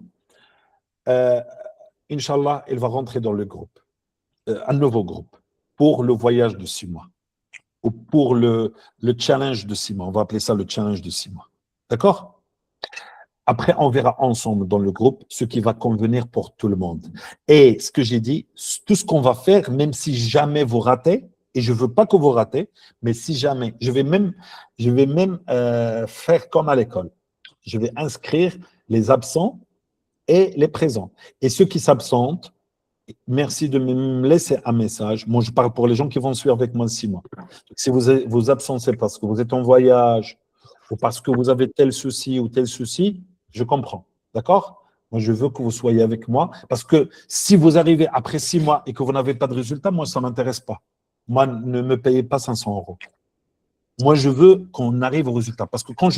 Inch'Allah, il va rentrer dans le groupe, un nouveau groupe, pour le voyage de 6 mois, ou pour le challenge de 6 mois. On va appeler ça le challenge de 6 mois. D'accord? Après, on verra ensemble dans le groupe ce qui va convenir pour tout le monde. Et ce que j'ai dit, tout ce qu'on va faire, même si jamais vous ratez, et je ne veux pas que vous ratez, mais si jamais, je vais même faire comme à l'école. Je vais inscrire les absents et les présents. Et ceux qui s'absentent, merci de me laisser un message. Moi, je parle pour les gens qui vont suivre avec moi 6 mois. Si vous absentez parce que vous êtes en voyage ou parce que vous avez tel souci ou tel souci, je comprends. D'accord? Moi, je veux que vous soyez avec moi parce que si vous arrivez après 6 mois et que vous n'avez pas de résultat, moi, ça ne m'intéresse pas. Moi, ne me payez pas 500 euros. Moi, je veux qu'on arrive au résultat parce que quand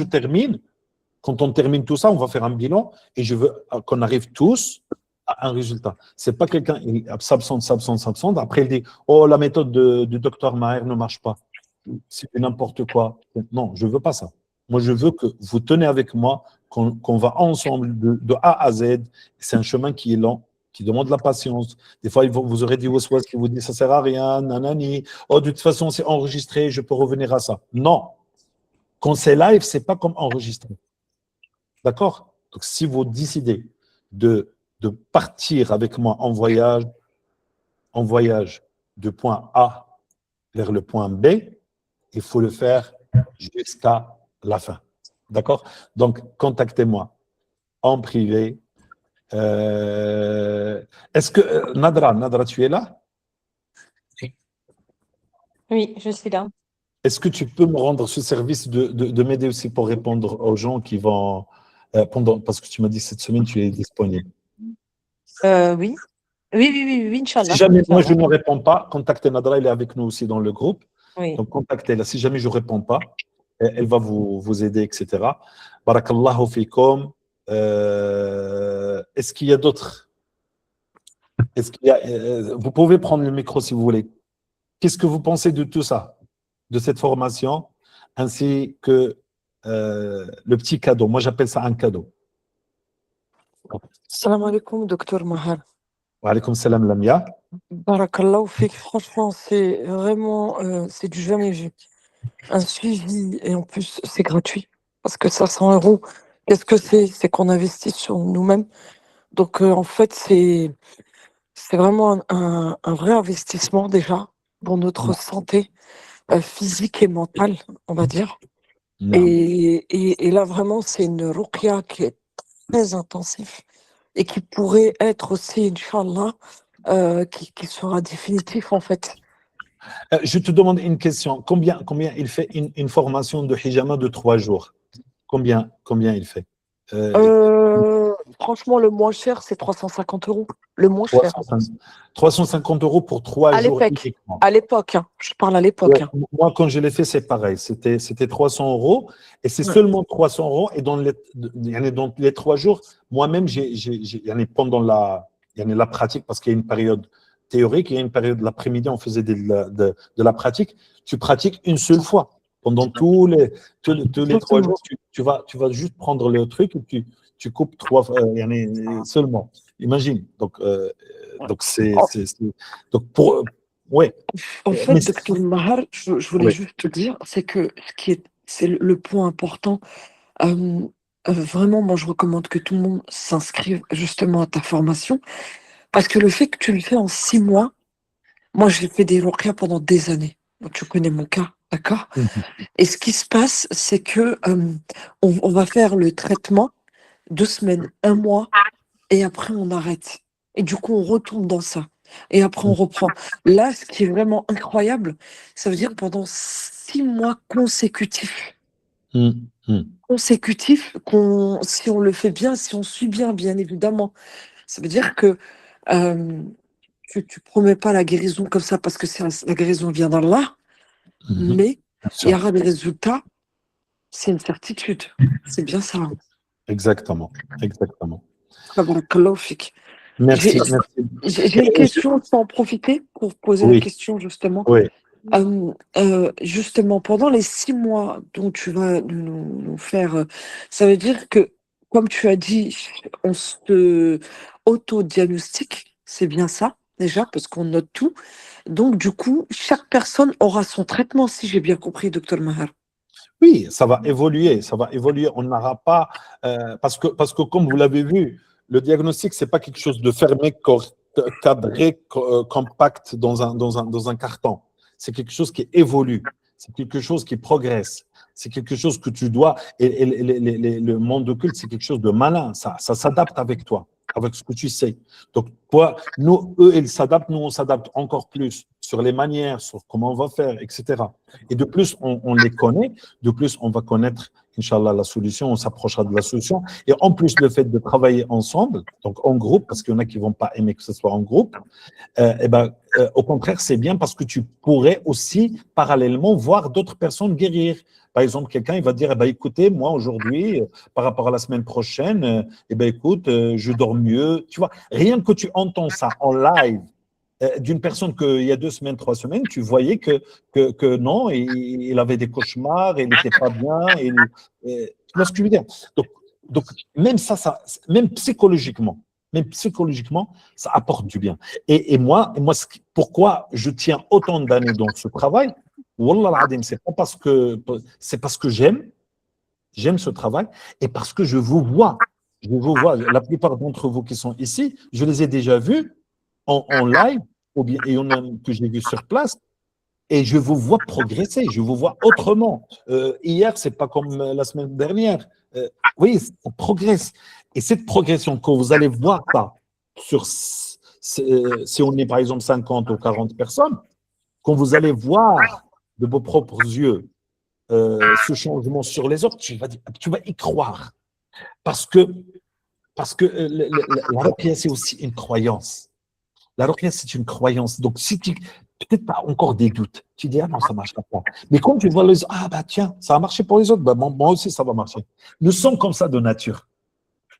on termine tout ça, on va faire un bilan et je veux qu'on arrive tous à un résultat. Ce n'est pas quelqu'un qui s'absente. Après, il dit « Oh, la méthode du docteur Maher ne marche pas. C'est n'importe quoi. » Non, je ne veux pas ça. Moi, je veux que vous tenez avec moi, qu'on va ensemble de A à Z. C'est un chemin qui est lent, qui demande de la patience. Des fois, vous aurez dit waswas qui vous dit ça sert à rien, nanani. Oh, de toute façon, c'est enregistré, je peux revenir à ça. Non. Quand c'est live, c'est pas comme enregistré. D'accord? Donc, si vous décidez de partir avec moi en voyage de point A vers le point B, il faut le faire jusqu'à la fin. D'accord? Donc, contactez-moi en privé. Est-ce que, Nadra, tu es là? Oui, je suis là. Est-ce que tu peux me rendre ce service de m'aider aussi pour répondre aux gens qui vont, parce que tu m'as dit cette semaine, tu es disponible. Oui. Oui, Inch'Allah. Si jamais moi je ne réponds pas, contactez Nadra, elle est avec nous aussi dans le groupe. Oui. Donc contactez-la. Si jamais je ne réponds pas, elle va vous aider, etc. Barakallahu fikum. Est-ce qu'il y a d'autres? Vous pouvez prendre le micro si vous voulez. Qu'est-ce que vous pensez de tout ça, de cette formation, ainsi que le petit cadeau? Moi, j'appelle ça un cadeau. Salam alaikum, docteur Mahar. Wa alaykoum salam, Lamia. Barakallahu fik. Franchement, c'est vraiment, c'est du jamais vu. Un suivi, et en plus, c'est gratuit. Parce que 500 €, qu'est-ce que c'est? C'est qu'on investit sur nous-mêmes. Donc, en fait, c'est vraiment un vrai investissement déjà pour notre santé physique et mentale, on va dire. Et là, vraiment, c'est une ruqya qui est très intensive et qui pourrait être aussi, Inch'Allah, qui sera définitif en fait. Je te demande une question. Combien il fait une formation de hijama de 3 jours? Combien il fait? Franchement, le moins cher, c'est 350 €. Le moins cher. 350 € pour 3 jours uniquement. À l'époque, hein. Je parle à l'époque. Ouais, moi, quand je l'ai fait, c'est pareil. C'était 300 € et c'est seulement 300 €. Et dans les 3 jours, moi-même, pendant la pratique, parce qu'il y a une période théorique, il y a une période de l'après-midi, on faisait de la pratique. Tu pratiques une seule fois. Pendant tous les 3 jours, tu vas juste prendre le truc et tu coupes 3 fois, seulement. Imagine. Donc, ouais. En fait, docteur Mahar, je voulais juste te dire, c'est que c'est le point important. Vraiment, moi, je recommande que tout le monde s'inscrive justement à ta formation, parce que le fait que tu le fais en 6 mois, moi, j'ai fait des ruqya pendant des années. Donc, tu connais mon cas, d'accord? Et ce qui se passe, c'est que on va faire le traitement 2 semaines, 1 mois, et après on arrête. Et du coup, on retombe dans ça. Et après, on reprend. Là, ce qui est vraiment incroyable, ça veut dire que pendant 6 mois consécutifs, si on le fait bien, si on suit bien, bien évidemment, ça veut dire que tu promets pas la guérison comme ça parce que la guérison vient d'Allah, mais il y aura des résultats, c'est une certitude. C'est bien ça. Exactement. Merci. Merci. J'ai une question, sans en profiter pour poser la question justement. Oui. Justement, pendant les 6 mois dont tu vas nous faire, ça veut dire que, comme tu as dit, on se auto-diagnostique, c'est bien ça, déjà, parce qu'on note tout. Donc, du coup, chaque personne aura son traitement, si j'ai bien compris, docteur Mahar. Oui, ça va évoluer. On n'aura pas, parce que comme vous l'avez vu, le diagnostic, c'est pas quelque chose de fermé, cadré, compact dans un carton. C'est quelque chose qui évolue, c'est quelque chose qui progresse, c'est quelque chose que tu dois. Et le monde occulte, c'est quelque chose de malin. Ça s'adapte avec toi, avec ce que tu sais. Donc, eux, ils s'adaptent, nous, on s'adapte encore plus sur les manières, sur comment on va faire, etc. Et de plus, on les connaît, de plus, on va connaître, Inch'Allah, la solution, on s'approchera de la solution. Et en plus, le fait de travailler ensemble, donc en groupe, parce qu'il y en a qui ne vont pas aimer que ce soit en groupe, au contraire, c'est bien parce que tu pourrais aussi, parallèlement, voir d'autres personnes guérir. Par exemple, quelqu'un, il va dire, écoutez, moi, aujourd'hui, par rapport à la semaine prochaine, écoute, je dors mieux. Tu vois, rien que tu entends ça en live, d'une personne qu'il y a 2 semaines, 3 semaines, tu voyais que non, il avait des cauchemars, il n'était pas bien. Tu vois ce que je veux dire? Donc même même psychologiquement, ça apporte du bien. Et moi, pourquoi je tiens autant d'années dans ce travail? Wallah al-Adim, c'est parce que j'aime ce travail et parce que je vous vois. Je vous vois. La plupart d'entre vous qui sont ici, je les ai déjà vus en live ou bien que j'ai vu sur place. Et je vous vois progresser, je vous vois autrement. Hier, c'est pas comme la semaine dernière. Oui, on progresse. Et cette progression, quand vous allez voir ça, si on est par exemple 50 ou 40 personnes, quand vous allez voir de vos propres yeux ce changement sur les autres, tu vas y croire. Parce que la ruqya, c'est aussi une croyance. La ruqya, c'est une croyance. Donc, si tu peut-être pas encore des doutes, tu dis, ah non, ça ne marchera pas. Mais quand tu vois les autres, ah bah tiens, ça a marché pour les autres, bah, moi aussi, ça va marcher. Nous sommes comme ça de nature.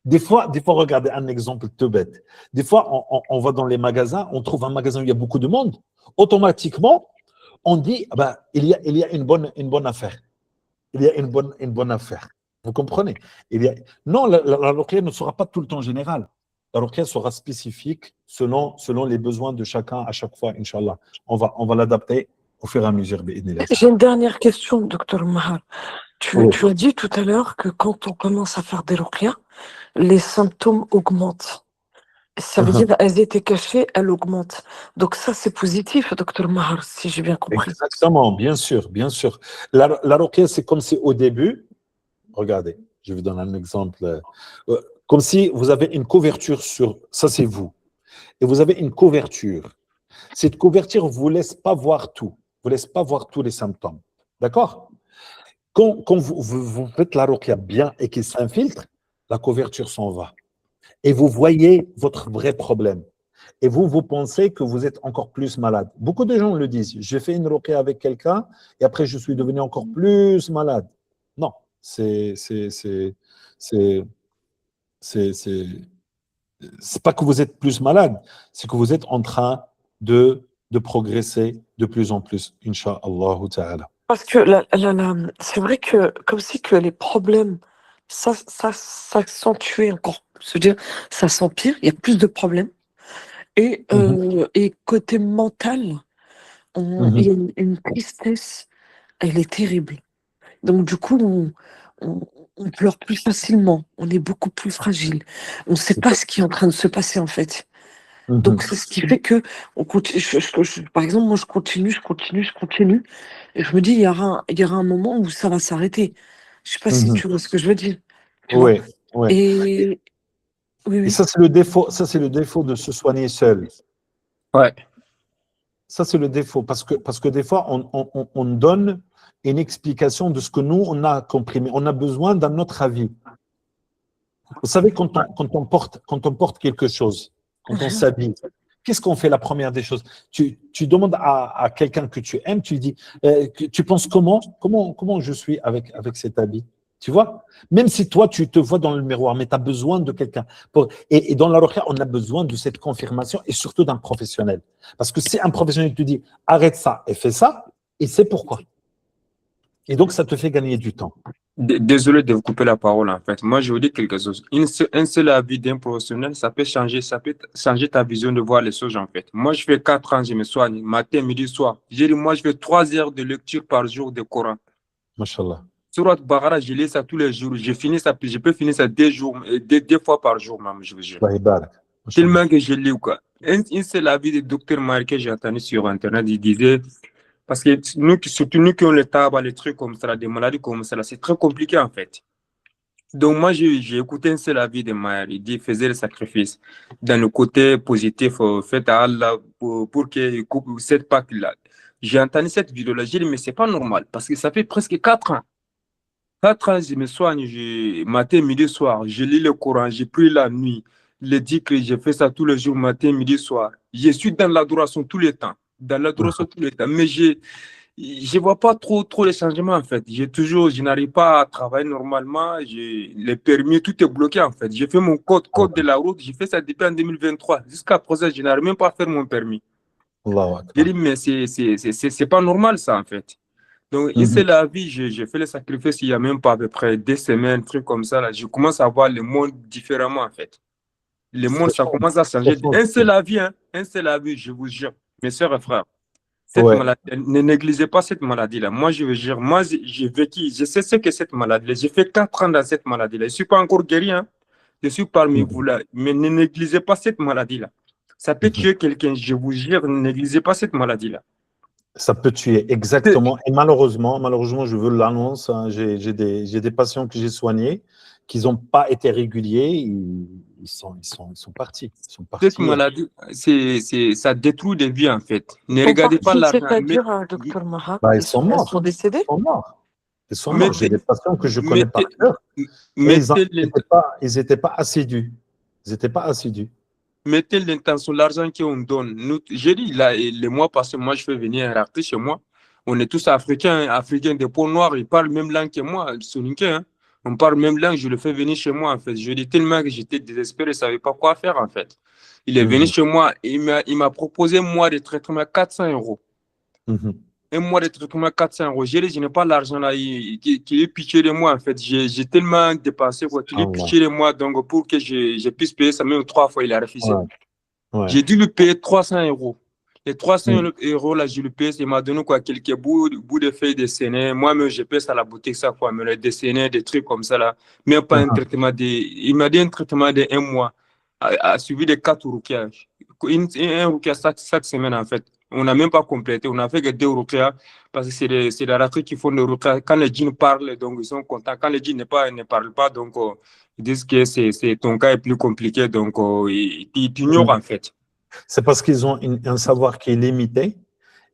Des fois, regardez un exemple tout bête. Des fois, on va dans les magasins, on trouve un magasin où il y a beaucoup de monde. Automatiquement, on dit, ah bah, il y a une bonne affaire. Il y a une bonne affaire. Vous comprenez? Non, la ruqya ne sera pas tout le temps générale. La ruqya sera spécifique selon les besoins de chacun à chaque fois, Inch'Allah. On va l'adapter au fur et à mesure. J'ai une dernière question, docteur Mahar. Oui. Tu as dit tout à l'heure que quand on commence à faire des ruqya, les symptômes augmentent. Ça veut dire qu'elles étaient cachées, elles augmentent. Donc ça, c'est positif, docteur Mahar, si j'ai bien compris. Exactement, bien sûr, bien sûr. La ruqya, c'est comme si au début, regardez, je vous donne un exemple. Comme si vous avez une couverture sur, ça c'est vous, et vous avez une couverture. Cette couverture ne vous laisse pas voir tout, vous laisse pas voir tous les symptômes. D'accord? Quand vous faites la ruqya bien et qu'il s'infiltre, la couverture s'en va. Et vous voyez votre vrai problème. Et vous pensez que vous êtes encore plus malade. Beaucoup de gens le disent. J'ai fait une ruqya avec quelqu'un et après je suis devenu encore plus malade. Non, c'est pas que vous êtes plus malade, c'est que vous êtes en train de progresser de plus en plus, Inch'Allah ta'ala. Parce que c'est vrai que comme si que les problèmes s'accentuaient encore. C'est-à-dire, ça s'empire, il y a plus de problèmes. Et côté mental, il y a une tristesse, elle est terrible. Donc du coup, on pleure plus facilement, on est beaucoup plus fragile. On ne sait pas ce qui est en train de se passer en fait. Donc c'est ce qui fait que on continue, par exemple, moi je continue. Et je me dis, il y aura un moment où ça va s'arrêter. Je ne sais pas si tu vois ce que je veux dire. Oui, oui. Et oui, Et oui. ça, c'est le défaut de se soigner seul. Ouais. Ça, c'est le défaut. Parce que des fois, on donne une explication de ce que nous, on a compris. Mais on a besoin d'un autre avis. Vous savez, quand on porte quelque chose, quand on s'habille, qu'est-ce qu'on fait la première des choses? Tu demandes à quelqu'un que tu aimes, tu lui dis, tu penses comment je suis avec cet habit? Tu vois? Même si toi, tu te vois dans le miroir, mais tu as besoin de quelqu'un. Et dans la ruqya, on a besoin de cette confirmation et surtout d'un professionnel. Parce que si un professionnel te dit, arrête ça et fais ça, il sait pourquoi. Et donc, ça te fait gagner du temps. Désolé de vous couper la parole, en fait. Moi, je vous dis quelque chose. Un seul avis d'un professionnel, ça peut changer ta vision de voir les choses, en fait. Moi, je fais 4 ans, je me soigne, matin, midi, soir. J'ai dit, moi, je fais 3 heures de lecture par jour de Coran. Mashallah. Surat Baqara, je lis ça tous les jours. Je peux finir ça 2 fois par jour, même, je vous jure. Tellement que je lis, quoi. Un seul avis du docteur Marc que j'ai entendu sur Internet, il disait, parce que surtout nous qui ont le tabac, les trucs comme ça, des maladies comme ça, c'est très compliqué en fait. Donc moi, j'ai écouté un seul avis de Maher. Il dit, faisait le sacrifice. Dans le côté positif, faites à Allah pour qu'il coupe cette Pâque-là. J'ai entendu cette vidéo-là, j'ai dit, mais c'est pas normal, parce que ça fait presque 4 ans. 4 ans, je me soigne, matin, midi, soir. Je lis le Coran, j'ai pris la nuit. Les dhikr, j'ai fait ça tous les jours, matin, midi, soir. Je suis dans l'adoration tous les temps. Mais je ne vois pas trop les changements, en fait. Je n'arrive pas à travailler normalement. Les permis, tout est bloqué, en fait. J'ai fait mon code de la route. J'ai fait ça depuis en 2023. Jusqu'à présent, je n'arrive même pas à faire mon permis. Allahu J'ai Akbar. dit, mais c'est pas normal ça, en fait. Donc, c'est la vie, j'ai fait le sacrifice il y a même pas à peu près 2 semaines, trucs comme ça. Là. Je commence à voir le monde différemment, en fait. Le monde, ça commence à changer. C'est la vie, hein. C'est la vie, je vous jure. Mes soeurs et frères, cette Ouais. maladie, ne négligez pas cette maladie-là. Moi, je veux dire, moi, j'ai vécu, je sais ce que cette maladie-là. J'ai fait 4 ans dans cette maladie-là. Je ne suis pas encore guéri, hein. Je suis parmi vous là. Mais ne négligez pas cette maladie-là. Ça peut tuer quelqu'un, je vous jure, ne négligez pas cette maladie-là. Ça peut tuer, exactement. Et malheureusement, je veux l'annonce. Hein, j'ai des patients que j'ai soignés qui n'ont pas été réguliers. Ils sont partis. Ils sont partis. Cette maladie, ça détruit des vies, en fait. Ne Ils sont regardez pas partis, l'argent. c'est-à-dire, docteur Mahar, Bah, ils sont morts. ils sont décédés? Ils sont morts. Ils sont morts. J'ai des patients que je connais par mettez- cœur. mettez Ils n'étaient pas assidus. Ils n'étaient pas assidus. Mettez l'intention, l'argent qu'on donne. J'ai dit, là, le mois passé, moi, je fais venir un artiste chez moi. On est tous africains, africains de peau noire. Ils parlent même langue que moi, soninké. Hein. On parle même langue, je le fais venir chez moi, en fait. Je dis tellement que j'étais désespéré, je ne savais pas quoi faire, en fait. Il est venu chez moi, il m'a proposé, moi, des traitements à 400 €. Un mois de traitement 400 €. J'ai dit, je n'ai pas l'argent là, qui est pitié de moi, en fait. J'ai tellement dépensé, quoi, qu'il est pitié de moi, donc pour que je puisse payer ça, même 3 fois, il a refusé. Ouais. J'ai dû lui payer 300 €. Les 300 € là, je lui paye, il m'a donné quoi, quelques bouts de feuilles dessinées. Moi-même, je paye ça à la boutique, ça, quoi, me les dessiner, des trucs comme ça, là. Mais pas un traitement il m'a dit un traitement de 1 mois, suivi de 4 roukias. Un roukia chaque semaine, en fait. On n'a même pas complété, on n'a fait que 2 roukias, parce que c'est les ratés qui font des roukias. Quand les djinns parlent, donc ils sont contents. Quand les djinns ne parlent pas, donc ils disent que ton cas est plus compliqué, donc ils t'ignorent, en fait. C'est parce qu'ils ont un savoir qui est limité.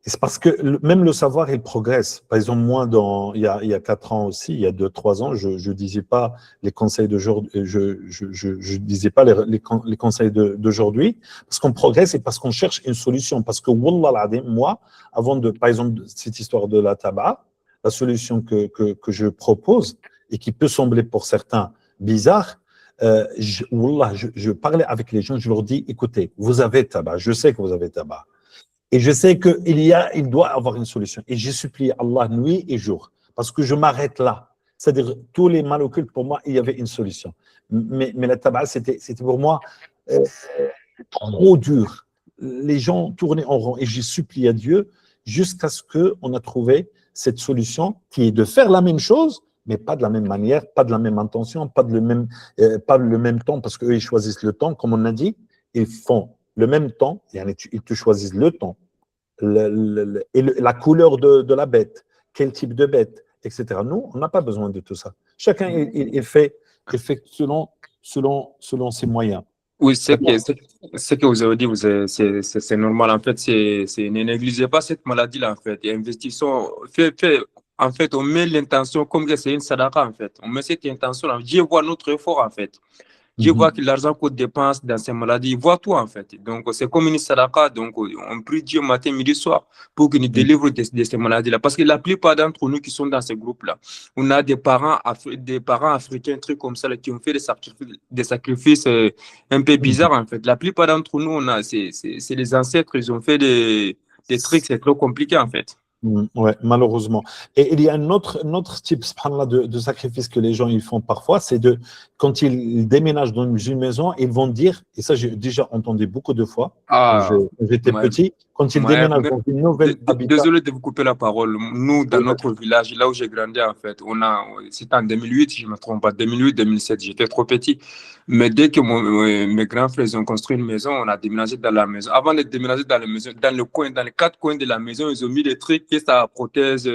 Et c'est parce que même le savoir, il progresse. Par exemple, moi, il y a 4 ans aussi, il y a 2-3 ans, je ne disais pas les conseils d'aujourd'hui, je disais pas les conseils d'aujourd'hui, parce qu'on progresse et parce qu'on cherche une solution. Parce que, wallah l'adim, moi, avant par exemple, cette histoire de la tabac, la solution que je propose, et qui peut sembler pour certains bizarre, je parlais avec les gens, je leur dis, écoutez, vous avez tabac, je sais que vous avez tabac. Et je sais qu'il doit avoir une solution. Et j'ai supplié Allah nuit et jour. Parce que je m'arrête là. C'est-à-dire, tous les mal occultes, pour moi, il y avait une solution. Mais la tabac, c'était pour moi trop dur. Les gens tournaient en rond. Et j'ai supplié à Dieu jusqu'à ce qu'on a trouvé cette solution qui est de faire la même chose, mais pas de la même manière, pas de la même intention, pas le même temps, parce qu'eux, ils choisissent le temps, comme on a dit. Ils font le même temps, ils te choisissent le temps, la couleur de la bête, quel type de bête, etc. Nous, on n'a pas besoin de tout ça. Chacun, il fait selon ses moyens. Oui, ce que vous avez dit, c'est normal. En fait, ne négligez pas cette maladie-là, en fait. Et investissons, en fait, on met l'intention comme que c'est une sadaqa, en fait. On met cette intention-là. Dieu voit notre effort, en fait. Dieu voit que l'argent qu'on dépense dans ces maladies, il voit tout, en fait. Donc, c'est comme une sadaqa. Donc, on prie Dieu matin, midi, soir pour qu'il nous délivre de ces maladies-là. Parce que la plupart d'entre nous qui sont dans ces groupes-là, on a des parents africains, trucs comme ça, là, qui ont fait des sacrifices un peu bizarres, en fait. La plupart d'entre nous, c'est les ancêtres, ils ont fait des trucs, c'est trop compliqué, en fait. Ouais, malheureusement. Et il y a un autre type subhanallah, de sacrifice que les gens ils font parfois, c'est quand ils déménagent dans une maison, ils vont dire, et ça j'ai déjà entendu beaucoup de fois, quand j'étais petit, quand ils déménagent dans une nouvelle habitat. Désolé de vous couper la parole. Nous, dans notre village, là où j'ai grandi, en fait, c'était en 2008, je ne me trompe pas, 2008, 2007, j'étais trop petit. Mais dès que mes grands frères ont construit une maison, on a déménagé dans la maison. Avant de déménager dans la maison, dans les 4 coins de la maison, ils ont mis des trucs qui ça prothèse.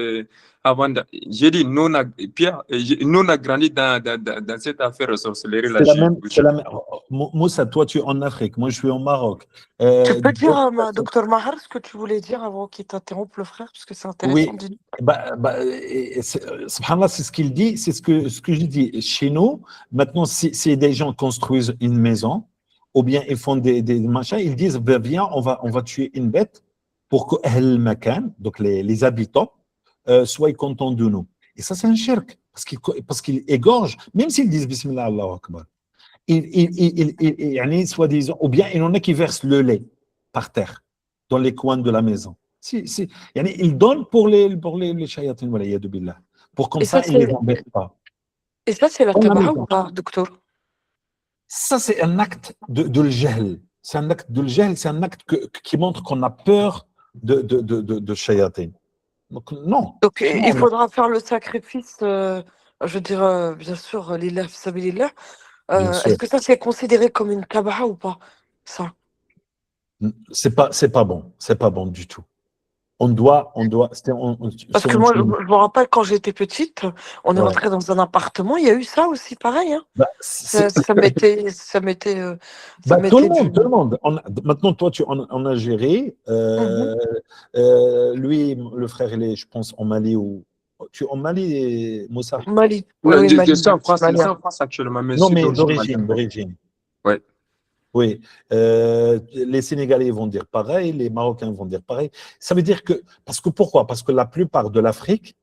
J'ai dit, Pierre, nous on a grandi dans cette affaire de sorcellerie. Moussa, toi tu es en Afrique, moi je suis au Maroc. Tu peux dire à docteur Mahar ce que tu voulais dire avant qu'il t'interrompe le frère, parce que c'est intéressant. Oui, subhanallah, c'est ce qu'il dit, c'est ce que je dis. Chez nous, maintenant, si des gens construisent une maison, ou bien ils font des machins, ils disent, viens, on va tuer une bête pour que donc les habitants, soient contents de nous. Et ça, c'est un shirk, parce qu'ils égorgent, même s'ils disent Bismillah, Allahu Akbar. Soi-disant, ou bien il y en a qui versent le lait par terre. dans les coins de la maison. Si. Il donne pour les shayatines, voilà, yadu billah. Pour comme Et ça, ça, il ne les c'est embête pas. et ça, c'est la Dans la tabaha ou maison. pas, docteur? Ça, c'est un acte de l'jahl. C'est un acte de l'jahl, c'est un acte qui montre qu'on a peur de shayatin. Donc, non. Donc, il Non, faudra faire le sacrifice, je veux dire, bien sûr, lillah fi sabilillah. bien sûr. Est-ce que ça, c'est considéré comme une tabaha ou pas, ça? C'est pas bon. C'est pas bon du tout. On doit. Parce que moi, je me rappelle quand j'étais petite, on est rentré dans un appartement, il y a eu ça aussi, pareil. Hein. Ça m'était tout le monde. Maintenant, toi, on a géré. Lui, le frère, il est, je pense, en Mali ou. En Mali, Moussa? Mali. Oui, Mali. je suis en France actuellement. Non, mais d'origine. Ouais. Oui, les Sénégalais vont dire pareil, les Marocains vont dire pareil. Ça veut dire que, pourquoi? Parce que la plupart de l'Afrique,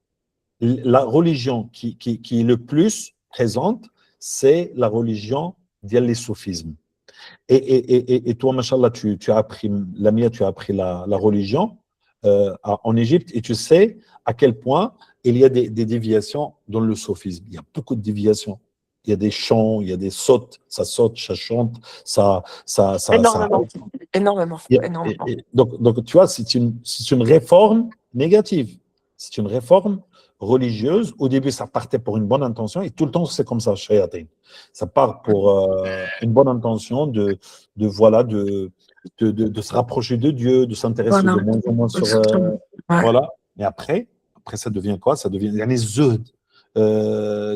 la religion qui est le plus présente, c'est la religion du soufisme. Et toi, machallah, tu as appris, Lamia, tu as appris la religion en Égypte et tu sais à quel point il y a des déviations dans le soufisme. Il y a beaucoup de déviations. Il y a des chants, il y a des sautes, ça saute, ça chante, ça. Énormément. Donc, tu vois, c'est une réforme négative. C'est une réforme religieuse. Au début, ça partait pour une bonne intention et tout le temps, c'est comme ça, shayatin. Ça part pour une bonne intention de se rapprocher de Dieu, de s'intéresser de moins en moins sur. Voilà. Et après, ça devient quoi? Ça devient les zuhd.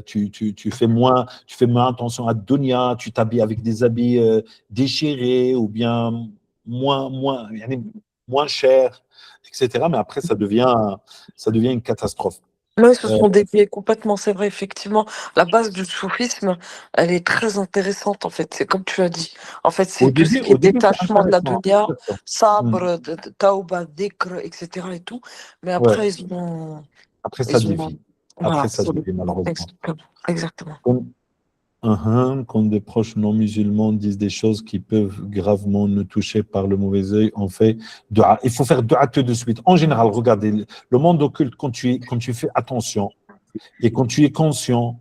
Tu fais moins attention à dunya, tu t'habilles avec des habits déchirés ou bien moins chers, etc. Mais après, ça devient une catastrophe. Oui, ils se sont déviés complètement, c'est vrai, effectivement. La base du soufisme, elle est très intéressante, en fait. C'est comme tu as dit. En fait, c'est tout ce qui est détachement de la dunya, sabre, taouba, dhikr, etc. et tout. Mais après, ils ont. Après, ça dévie. Après, ça dévie, malheureusement. Exactement. Quand des proches non musulmans disent des choses qui peuvent gravement nous toucher par le mauvais œil, on fait dua. Il faut faire dua tout de suite. En général, regardez, le monde occulte, quand tu fais attention et quand tu es conscient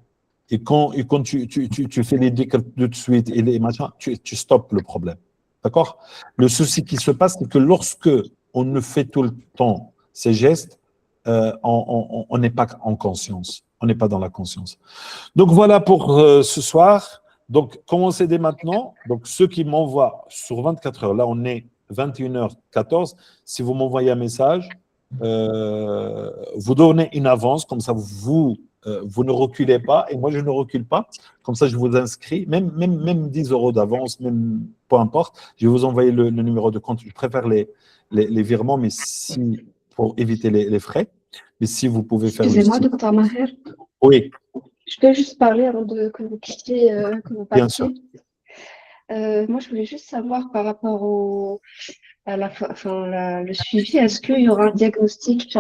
et quand tu fais les dhikr tout de suite et les machins, tu stoppes le problème. D'accord? Le souci qui se passe, c'est que lorsque on ne fait tout le temps ces gestes, on n'est pas en conscience. On n'est pas dans la conscience. Donc voilà pour ce soir. Donc commencez dès maintenant. Donc ceux qui m'envoient sur 24 heures, là on est 21h14. Si vous m'envoyez un message, vous donnez une avance, comme ça vous ne reculez pas et moi je ne recule pas. Comme ça je vous inscris, même 10 euros d'avance, même peu importe. Je vais vous envoyer le numéro de compte. Je préfère les virements, mais pour éviter les frais. Mais si vous pouvez faire. Excusez-moi, docteur Maher. Oui. Je peux juste parler avant que vous quittiez, que vous partiez. Bien sûr. Moi, je voulais juste savoir par rapport le suivi, est-ce qu'il y aura un diagnostic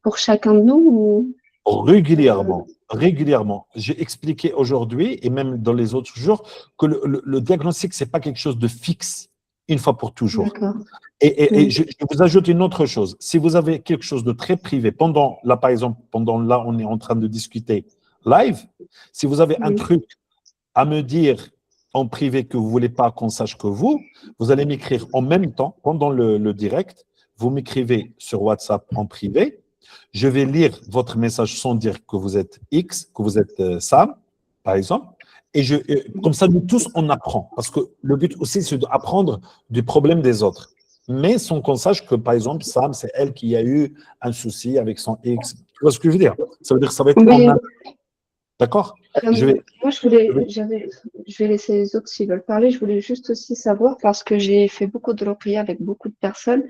pour chacun de nous ou... Régulièrement. J'ai expliqué aujourd'hui et même dans les autres jours que le diagnostic, ce n'est pas quelque chose de fixe une fois pour toujours. D'accord. Et je vous ajoute une autre chose. Si vous avez quelque chose de très privé, par exemple, là, on est en train de discuter live, si vous avez un truc à me dire en privé que vous ne voulez pas qu'on sache que vous allez m'écrire en même temps, pendant le direct, vous m'écrivez sur WhatsApp en privé, je vais lire votre message sans dire que vous êtes X, que vous êtes Sam, par exemple. Et comme ça, nous tous, on apprend. Parce que le but aussi, c'est d'apprendre du problème des autres. Mais sans qu'on sache que, par exemple, Sam, c'est elle qui a eu un souci avec son X. Tu vois ce que je veux dire? Ça veut dire que ça va être en un. D'accord? Moi, je vais laisser les autres s'ils veulent parler. Je voulais juste aussi savoir, parce que j'ai fait beaucoup de ruqya avec beaucoup de personnes,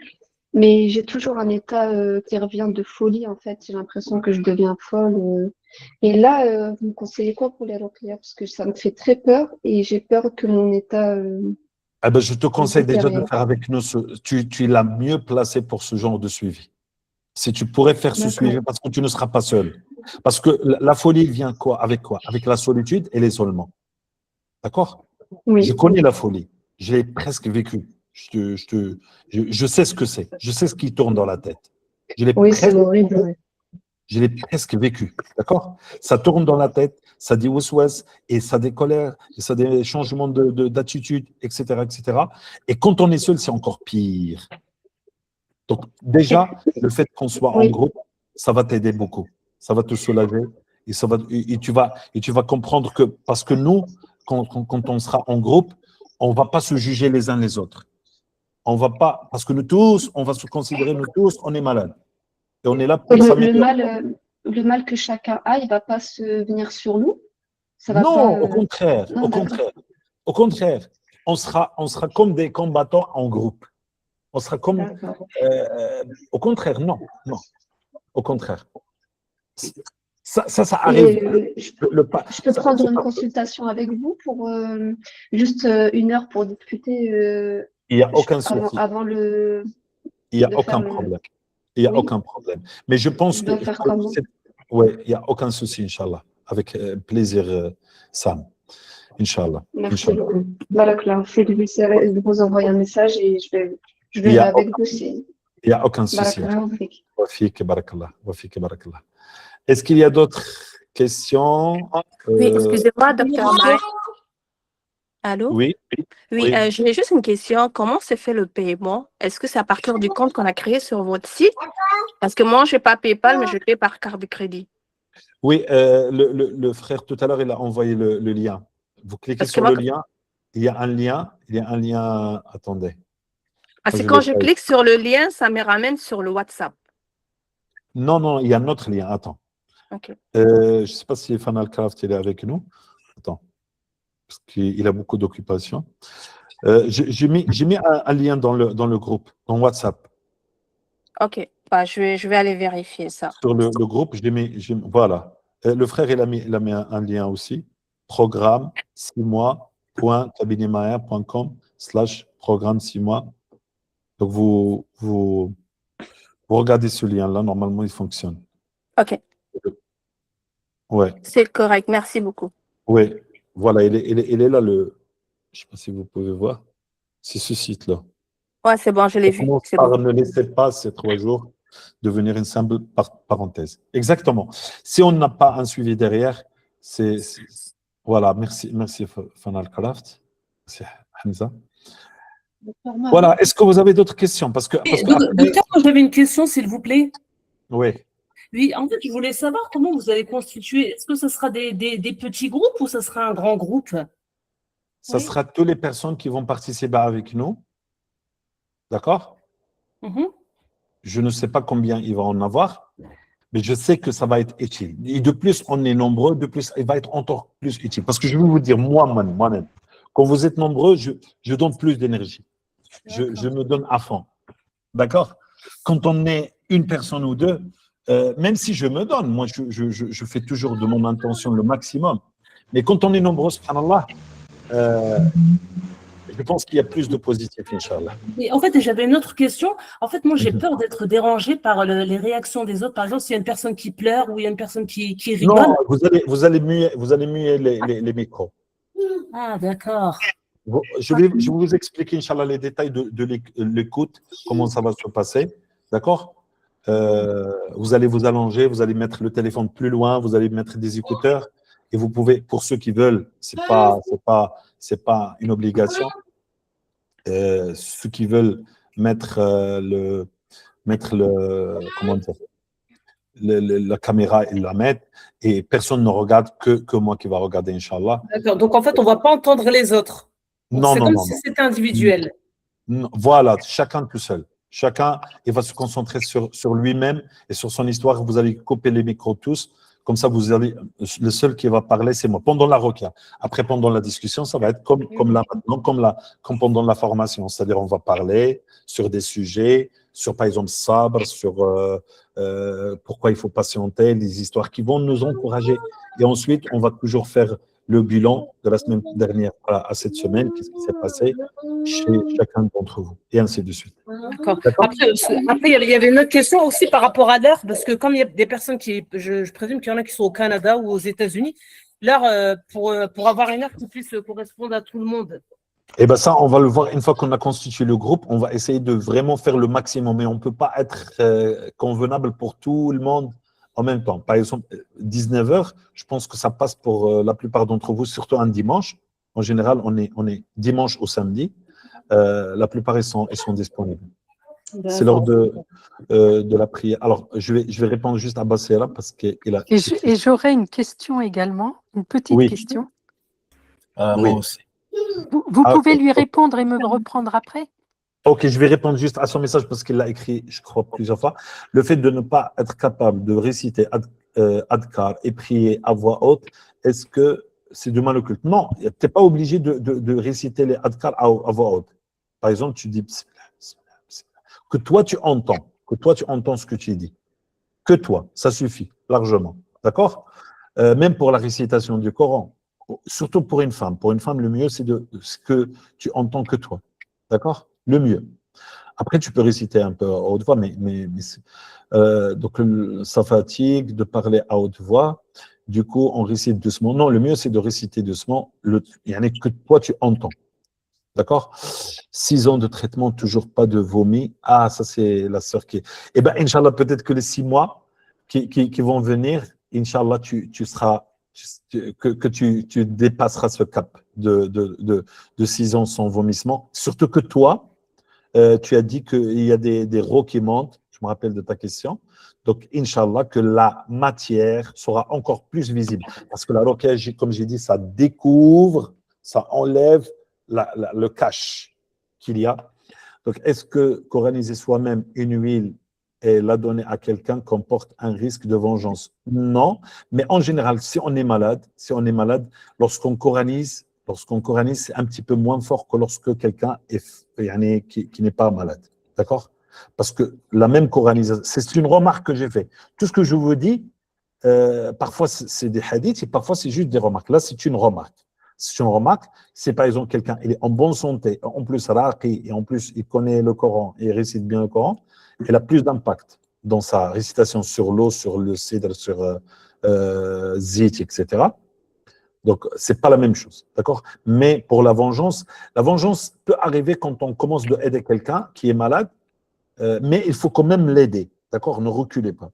mais j'ai toujours un état qui revient de folie, en fait. J'ai l'impression que je deviens folle. Et là, vous me conseillez quoi pour les ruqya? Parce que ça me fait très peur et j'ai peur que mon état... je te conseille déjà de faire avec nous. Tu es la mieux placée pour ce genre de suivi. Si tu pourrais faire ce suivi, parce que tu ne seras pas seul. Parce que la folie vient avec quoi? Avec la solitude et l'isolement. D'accord? Oui. Je connais la folie. Je l'ai presque vécu. Je sais ce que c'est. Je sais ce qui tourne dans la tête. Je l'ai Oui, c'est presque, horrible. je l'ai presque vécu. D'accord? Ça tourne dans la tête, ça dit waswas, et ça des colères, et ça des changements d'attitude, etc., etc. Et quand on est seul, c'est encore pire. Donc, déjà, le fait qu'on soit en Oui. groupe, ça va t'aider beaucoup. Ça va te soulager et tu vas comprendre que, parce que nous, quand on sera en groupe, on ne va pas se juger les uns les autres. On va pas, parce que nous tous, on va se considérer, nous tous, on est malades. Et on est là pour Et s'améliorer. le mal que chacun a, il ne va pas se venir sur nous. Ça va Non, pas. au contraire, Non, au d'accord. contraire, au contraire. On sera comme des combattants en groupe. On sera comme, D'accord. au contraire, non, non, au contraire. Ça Et arrive. je peux prendre une consultation avec vous pour juste 1 heure pour discuter Il n'y a aucun souci. avant le. Il n'y a de aucun faire le- problème. Il n'y a Oui. aucun problème. Mais je pense Je que. dois faire comment? Oui, il n'y a aucun souci, Inch'Allah. Avec plaisir, Sam. Inch'Allah. Merci beaucoup. Barakallah. Je vais vous envoyer un message et je vais avec vous. Il n'y a aucun souci. Barakallah. Wafik, barakallah. Wafik, barakallah. Est-ce qu'il y a d'autres questions? Oui, excusez-moi, docteur Mike. Allô? Oui. Oui, j'ai juste une question. Comment se fait le paiement? Est-ce que c'est à partir du compte qu'on a créé sur votre site? Parce que moi, je n'ai pas PayPal, mais je paie par carte de crédit. Oui, le frère tout à l'heure, il a envoyé le lien. Vous cliquez sur le lien. Il y a un lien. Attendez. Parce que quand je clique sur le lien, ça me ramène sur le WhatsApp. Non, il y a un autre lien. Attends. Ok. Je ne sais pas si Fanalcraft il est avec nous. Attends. Parce qu'il a beaucoup d'occupations. J'ai mis un lien dans le groupe, dans WhatsApp. Ok. Bah, je vais aller vérifier ça. Sur le groupe, voilà. Le frère, il a mis un lien aussi. Programme 6 mois.cabinetmaya.com/programme 6 mois. Donc, vous regardez ce lien-là. Normalement, il fonctionne. Ok. Ouais. C'est correct. Merci beaucoup. Oui. Voilà, il est là. Je ne sais pas si vous pouvez voir. C'est ce site-là. Ouais, c'est bon, je l'ai vu. C'est bon. bon. Ne laissez pas ces 3 jours devenir une simple parenthèse. Exactement. Si on n'a pas un suivi derrière, voilà, merci Fanalcraft. Merci Hamza. Voilà, est-ce que vous avez d'autres questions? Parce que docteur, j'avais une question, s'il vous plaît. Oui. Oui, en fait, je voulais savoir comment vous allez constituer. Est-ce que ce sera des petits groupes ou ce sera un grand groupe? Ça sera toutes les personnes qui vont participer avec nous. D'accord? Je ne sais pas combien il va en avoir, mais je sais que ça va être utile. Et de plus, on est nombreux, de plus, il va être encore plus utile. Parce que je vais vous dire, moi-même, quand vous êtes nombreux, je donne plus d'énergie. Je me donne à fond. D'accord? Quand on est une personne ou deux, même si je me donne, moi, je fais toujours de mon intention le maximum. Mais quand on est nombreux, subhanallah, je pense qu'il y a plus de positif, Inch'Allah. Et en fait, j'avais une autre question. En fait, moi, j'ai peur d'être dérangée par les réactions des autres. Par exemple, s'il y a une personne qui pleure ou il y a une personne qui rigole. Non, vous allez muer les micros. Ah, d'accord. Je vais vous expliquer, Inch'Allah, les détails de l'écoute, comment ça va se passer. D'accord? Vous allez vous allonger, vous allez mettre le téléphone plus loin, vous allez mettre des écouteurs et vous pouvez, pour ceux qui veulent, c'est pas une obligation. Ceux qui veulent mettre comment dire, la caméra, ils la mettent et personne ne regarde que moi qui va regarder, Inch'Allah. D'accord. Donc, en fait, on ne va pas entendre les autres. Non, c'est comme si c'était individuel. Voilà, chacun tout seul. Chacun, il va se concentrer sur lui-même et sur son histoire. Vous allez couper les micros tous. Comme ça, le seul qui va parler, c'est moi. Pendant la roquia. Après, pendant la discussion, ça va être comme là maintenant, comme pendant la formation. C'est-à-dire, on va parler sur des sujets, sur par exemple sabre, sur pourquoi il faut patienter, les histoires qui vont nous encourager. Et ensuite, on va toujours faire le bilan de la semaine dernière à cette semaine, qu'est-ce qui s'est passé chez chacun d'entre vous, et ainsi de suite. D'accord. Après, il y avait une autre question aussi par rapport à l'heure, parce que comme il y a des personnes je présume qu'il y en a qui sont au Canada ou aux États-Unis, l'heure, pour avoir une heure qui puisse correspondre à tout le monde, Et bien ça, on va le voir une fois qu'on a constitué le groupe, on va essayer de vraiment faire le maximum, mais on ne peut pas être convenable pour tout le monde en même temps. Par exemple, 19h, je pense que ça passe pour la plupart d'entre vous, surtout un dimanche. En général, on est dimanche au samedi. La plupart, ils sont disponibles. C'est l'heure de la prière. Alors, je vais répondre juste à Bassera parce qu'il a... Et j'aurais une question également, une petite Oui. question. Oui. Moi aussi. Vous pouvez lui répondre et me reprendre après? Ok, je vais répondre juste à son message parce qu'il l'a écrit, je crois, plusieurs fois. Le fait de ne pas être capable de réciter Adkar et prier à voix haute, est-ce que c'est du mal occulte? Non, tu n'es pas obligé de réciter les Adkar à voix haute. Par exemple, tu dis Bismillah, Bismillah, Bismillah. Que toi tu entends ce que tu dis. Que toi, ça suffit largement. D'accord? Même pour la récitation du Coran, surtout pour une femme. Pour une femme, le mieux, c'est ce que tu entends que toi. D'accord? Le mieux. Après, tu peux réciter un peu à haute voix, donc ça fatigue de parler à haute voix. Du coup, on récite doucement. Non, le mieux, c'est de réciter doucement. Il y en a que toi, tu entends. D'accord? 6 ans de traitement, toujours pas de vomi. Ah, ça, c'est la sœur qui est. Eh bien, Inch'Allah, peut-être que les 6 mois qui vont venir, Inch'Allah, tu seras. Que tu dépasseras ce cap de 6 ans sans vomissement. Surtout que toi, tu as dit qu'il y a des rots qui montent, je me rappelle de ta question. Donc, Inch'Allah, que la matière sera encore plus visible. Parce que la roquette, comme j'ai dit, ça découvre, ça enlève le cache qu'il y a. Donc, est-ce que coraniser soi-même une huile et la donner à quelqu'un comporte un risque de vengeance? Non, mais en général, si on est malade, lorsqu'on coranise, c'est un petit peu moins fort que lorsque quelqu'un qui n'est pas malade. D'accord? Parce que la même coranisation, c'est une remarque que j'ai faite. Tout ce que je vous dis, parfois c'est des hadiths et parfois c'est juste des remarques. Là, c'est une remarque. C'est une remarque, c'est par exemple quelqu'un, il est en bonne santé, en plus raqi, et en plus il connaît le Coran et il récite bien le Coran, il a plus d'impact dans sa récitation sur l'eau, sur le cidre, sur zit, etc. Donc, ce n'est pas la même chose, d'accord? Mais pour la vengeance peut arriver quand on commence à aider quelqu'un qui est malade, mais il faut quand même l'aider, d'accord? Ne reculez pas.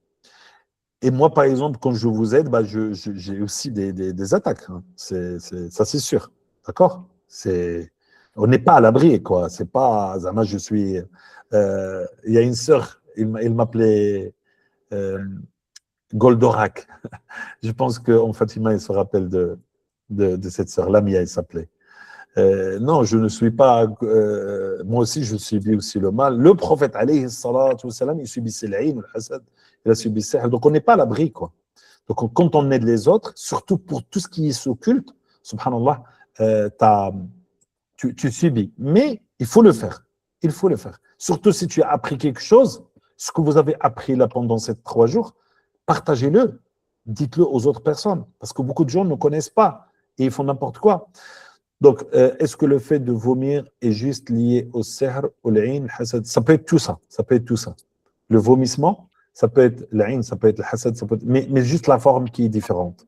Et moi, par exemple, quand je vous aide, j'ai aussi des attaques. Hein. Ça, c'est sûr. D'accord? On n'est pas à l'abri, quoi. C'est pas. Zama, je suis. Il y a une sœur, il m'appelait Goldorak. Je pense qu'en Fatima, il se rappelle de cette sœur. Lamia, elle s'appelait. Non, je ne suis pas. Moi aussi, je subis aussi le mal. Le prophète, alayhi salatu wassalam, il subissait l'aïn, le hasad, il a subi ça. Donc, on n'est pas à l'abri, quoi. Donc, quand on aide les autres, surtout pour tout ce qui s'occulte, subhanallah, tu subis. Mais il faut le faire. Il faut le faire. Surtout si tu as appris quelque chose, ce que vous avez appris là pendant ces 3 jours, partagez-le. Dites-le aux autres personnes. Parce que beaucoup de gens ne connaissent pas et ils font n'importe quoi. Donc, est-ce que le fait de vomir est juste lié au sihr, au l'aïn, hasad? Ça peut être tout ça. Ça peut être tout ça. Le vomissement, ça peut être l'aïn, ça peut être le hasad, mais juste la forme qui est différente.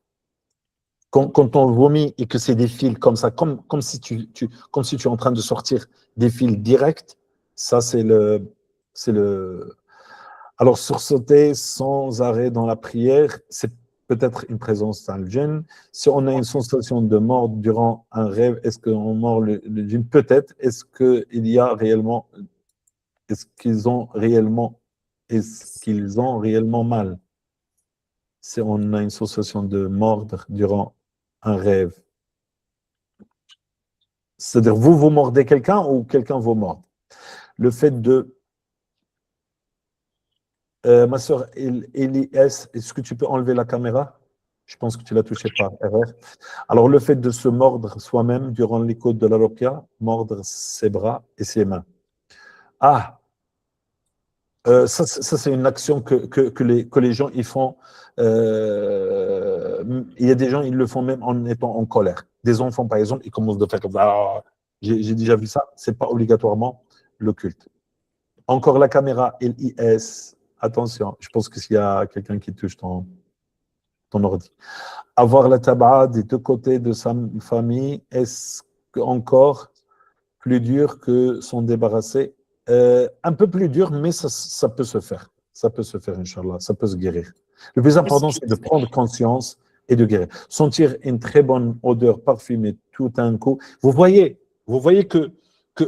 Quand on vomit et que c'est des fils comme ça, comme si tu es en train de sortir des fils directs, ça c'est le. Alors, sursauter sans arrêt dans la prière, c'est peut-être une présence dans le djinn. Si on a une sensation de mort durant un rêve, est-ce qu'on mord le djinn? Peut-être. Est-ce qu'ils ont réellement mal? Si on a une sensation de mordre durant un rêve. C'est-à-dire, vous mordez quelqu'un ou quelqu'un vous mord. Le fait de... ma soeur Elie S, est-ce que tu peux enlever la caméra? Je pense que tu l'as touché par erreur. Alors, le fait de se mordre soi-même durant l'écoute de la ruqya, mordre ses bras et ses mains. Ah, ça c'est une action que les gens ils font. Il y a des gens, ils le font même en étant en colère. Des enfants, par exemple, ils commencent à faire comme ça. Ah, j'ai déjà vu ça. Ce n'est pas obligatoirement le culte. Encore la caméra LIS. Attention, je pense que s'il y a quelqu'un qui touche ton ordi. Avoir la tabac des 2 côtés de sa famille, est-ce qu'encore plus dur que s'en débarrasser. Un peu plus dur, mais ça peut se faire. Ça peut se faire, Inch'Allah. Ça peut se guérir. Le plus important, c'est de prendre conscience et de guérir. Sentir une très bonne odeur parfumée tout d'un coup. Vous voyez que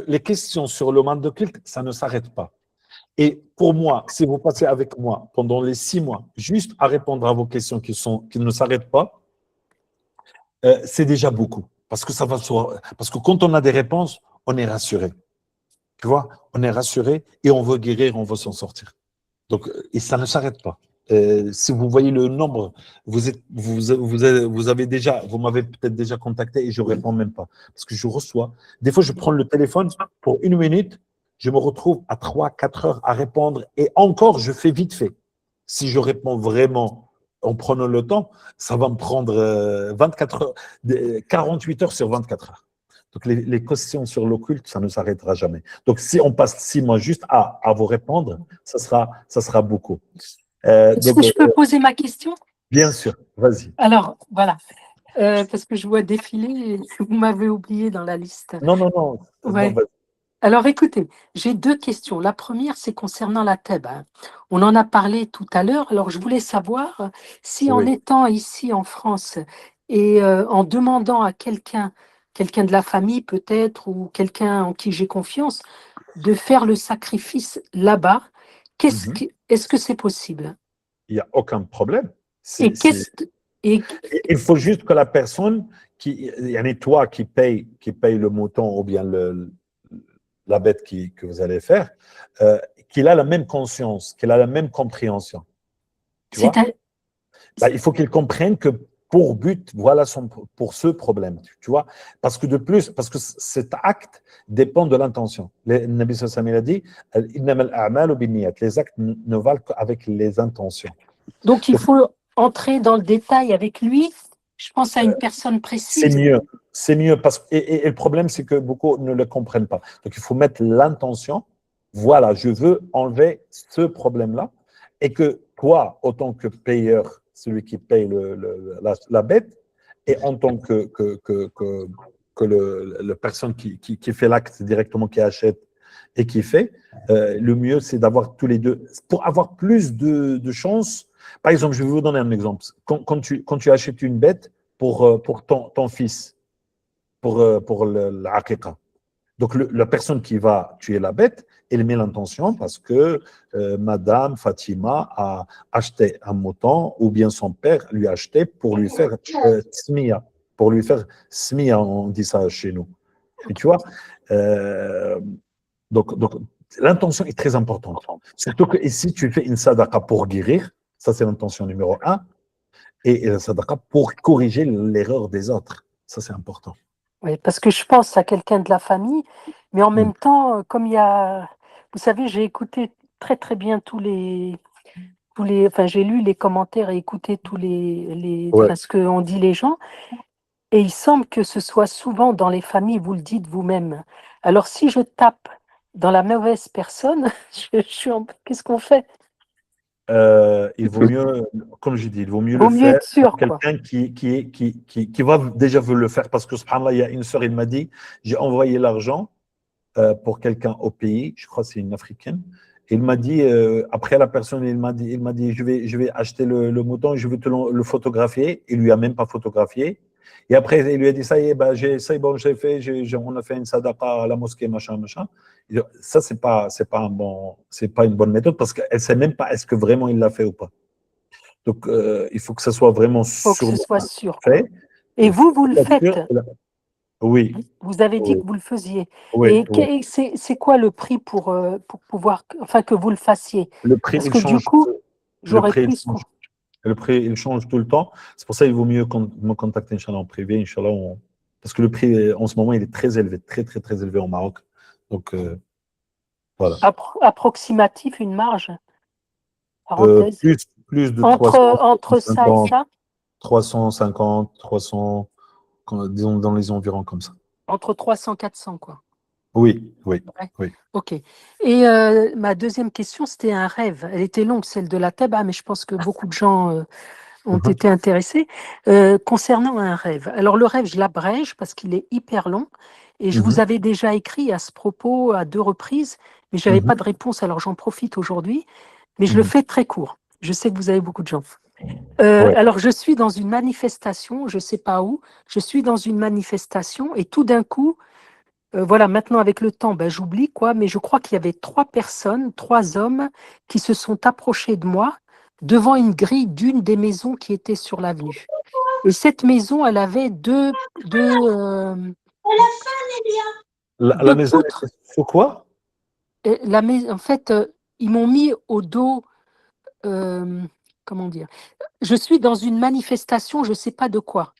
les questions sur le mal de culte, ça ne s'arrête pas. Et pour moi, si vous passez avec moi pendant les 6 mois, juste à répondre à vos questions qui ne s'arrêtent pas, c'est déjà beaucoup. Parce que quand on a des réponses, on est rassuré. Tu vois, on est rassuré et on veut guérir, on veut s'en sortir. Donc, et ça ne s'arrête pas. Si vous voyez le nombre, vous m'avez peut-être déjà contacté et je ne réponds même pas. Parce que je reçois. Des fois, je prends le téléphone pour 1 minute, je me retrouve à 3-4 heures à répondre et encore, je fais vite fait. Si je réponds vraiment en prenant le temps, ça va me prendre 24 heures, 48 heures sur 24 heures. Donc, les questions sur l'occulte, ça ne s'arrêtera jamais. Donc, si on passe 6 mois juste à vous répondre, ça sera beaucoup. Est-ce que je peux poser ma question? Bien sûr, vas-y. Alors, voilà. Parce que je vois défiler, vous m'avez oublié dans la liste. Non. Ouais. Non, alors, écoutez, j'ai 2 questions. La première, c'est concernant la TEB. On en a parlé tout à l'heure. Alors, je voulais savoir si en étant ici en France et en demandant à quelqu'un de la famille peut-être, ou quelqu'un en qui j'ai confiance, de faire le sacrifice là-bas, est-ce que c'est possible? il n'y a aucun problème. Il faut juste que la personne, toi qui paye le mouton ou bien la bête que vous allez faire, qu'il a la même conscience, qu'il a la même compréhension. Tu vois? Il faut qu'il comprenne que pour but, voilà pour ce problème. Tu vois? Parce que cet acte dépend de l'intention. Le Nabi sallallahu alayhi wa sallam a dit les actes ne valent qu'avec les intentions. Donc, il faut entrer dans le détail avec lui. Je pense à une personne précise. C'est mieux et le problème, c'est que beaucoup ne le comprennent pas. Donc, il faut mettre l'intention. Voilà, je veux enlever ce problème-là et que toi, autant que payeur, celui qui paye la bête, et en tant que la personne qui fait l'acte directement, qui achète et qui fait, le mieux, c'est d'avoir tous les deux, pour avoir plus de chances. Par exemple, je vais vous donner un exemple. Quand tu achètes une bête pour ton fils, pour l'aqiqa. Donc, la personne qui va tuer la bête, elle met l'intention parce que Madame Fatima a acheté un mouton ou bien son père lui a acheté pour lui faire smiya. Pour lui faire smiya, on dit ça chez nous. Et tu vois, donc l'intention est très importante. Surtout que ici, tu fais une sadaqa pour guérir, ça c'est l'intention numéro 1, et la sadaqa pour corriger l'erreur des autres. Ça c'est important. Oui, parce que je pense à quelqu'un de la famille, mais en même temps, comme il y a, vous savez, j'ai écouté très très bien enfin j'ai lu les commentaires et écouté enfin, ce qu'on dit les gens, et il semble que ce soit souvent dans les familles, vous le dites vous-même. Alors si je tape dans la mauvaise personne, qu'est-ce qu'on fait? Il vaut mieux, comme je dis, il vaut mieux le faire être sûr, quelqu'un qui va déjà veut le faire, parce que subhanallah, il y a une sœur, il m'a dit, j'ai envoyé l'argent pour quelqu'un au pays, je crois que c'est une Africaine. Il m'a dit, après la personne, il m'a dit, je vais acheter le mouton, je vais te le photographier. Il lui a même pas photographié. Et après, il lui a dit, ça y est, c'est bon, j'ai fait, on a fait une sadaqa à la mosquée, machin. Ça, c'est pas une bonne méthode, parce qu'elle sait même pas est-ce que vraiment il l'a fait ou pas. Donc, il faut que ça soit vraiment sûr. Il faut que ce soit sûr. Et vous le faites? Oui. Vous avez dit que vous le faisiez. Oui, et c'est quoi le prix pour pouvoir, enfin, que vous le fassiez? Le prix, parce que du coup, j'aurais plus. Le prix, il change tout le temps. C'est pour ça qu'il vaut mieux me contacter, Inch'Allah, en privé. Inch'Allah, parce que le prix, en ce moment, il est très élevé, très, très, très élevé au Maroc. Donc, voilà. Approximatif, une marge? Plus de entre ça et ça? 350, 300, disons dans les environs comme ça. Entre 300 et 400, quoi. Oui. Ok. Et ma deuxième question, c'était un rêve. Elle était longue, celle de la Teba, mais je pense que beaucoup de gens ont été intéressés. Concernant un rêve. Alors, le rêve, je l'abrège parce qu'il est hyper long. Et je vous avais déjà écrit à ce propos à 2 reprises, mais je n'avais pas de réponse, alors j'en profite aujourd'hui. Mais je le fais très court. Je sais que vous avez beaucoup de gens. Ouais. Alors, je suis dans une manifestation, je ne sais pas où, je suis dans une manifestation et tout d'un coup, voilà, maintenant avec le temps, ben, j'oublie quoi, mais je crois qu'il y avait 3 personnes, 3 hommes qui se sont approchés de moi devant une grille d'une des maisons qui était sur l'avenue. Et cette maison, elle avait deux La maison poutres. était sur quoi? Et en fait, ils m'ont mis au dos, comment dire? Je suis dans une manifestation, je ne sais pas de quoi.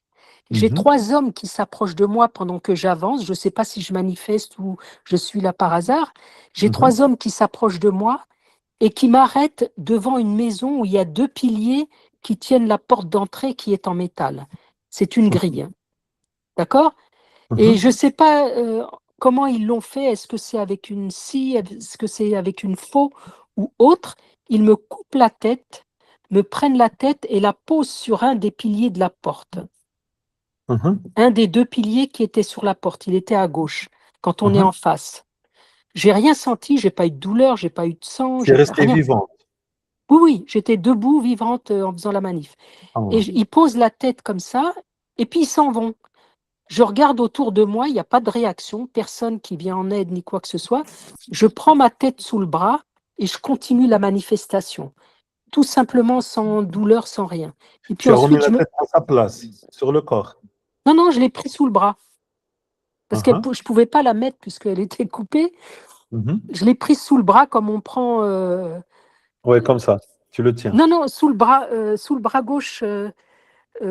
J'ai 3 hommes qui s'approchent de moi pendant que j'avance. Je ne sais pas si je manifeste ou je suis là par hasard. J'ai 3 hommes qui s'approchent de moi et qui m'arrêtent devant une maison où il y a 2 piliers qui tiennent la porte d'entrée qui est en métal. C'est une grille. D'accord? Et je ne sais pas comment ils l'ont fait. Est-ce que c'est avec une scie? Est-ce que c'est avec une faux ou autre? Ils me coupent la tête, me prennent la tête et la posent sur un des piliers de la porte. Un des 2 piliers qui était sur la porte. Il était à gauche, quand on est en face. J'ai rien senti, j'ai pas eu de douleur, j'ai pas eu de sang. Tu es restée Rien. vivante. Oui, oui, j'étais debout, vivante en faisant la manif. Et ils posent la tête comme ça, et puis ils s'en vont. Je regarde autour de moi, il n'y a pas de réaction, personne qui vient en aide ni quoi que ce soit. Je prends ma tête sous le bras et je continue la manifestation. Tout simplement sans douleur, sans rien. Et puis Tu as remis ensuite, la tête à sa place, sur le corps. Non, non, je l'ai pris sous le bras. Parce que je ne pouvais pas la mettre puisqu'elle était coupée. Je l'ai prise sous le bras comme on prend. Oui, comme ça. Tu le tiens. Non, non, sous le bras gauche,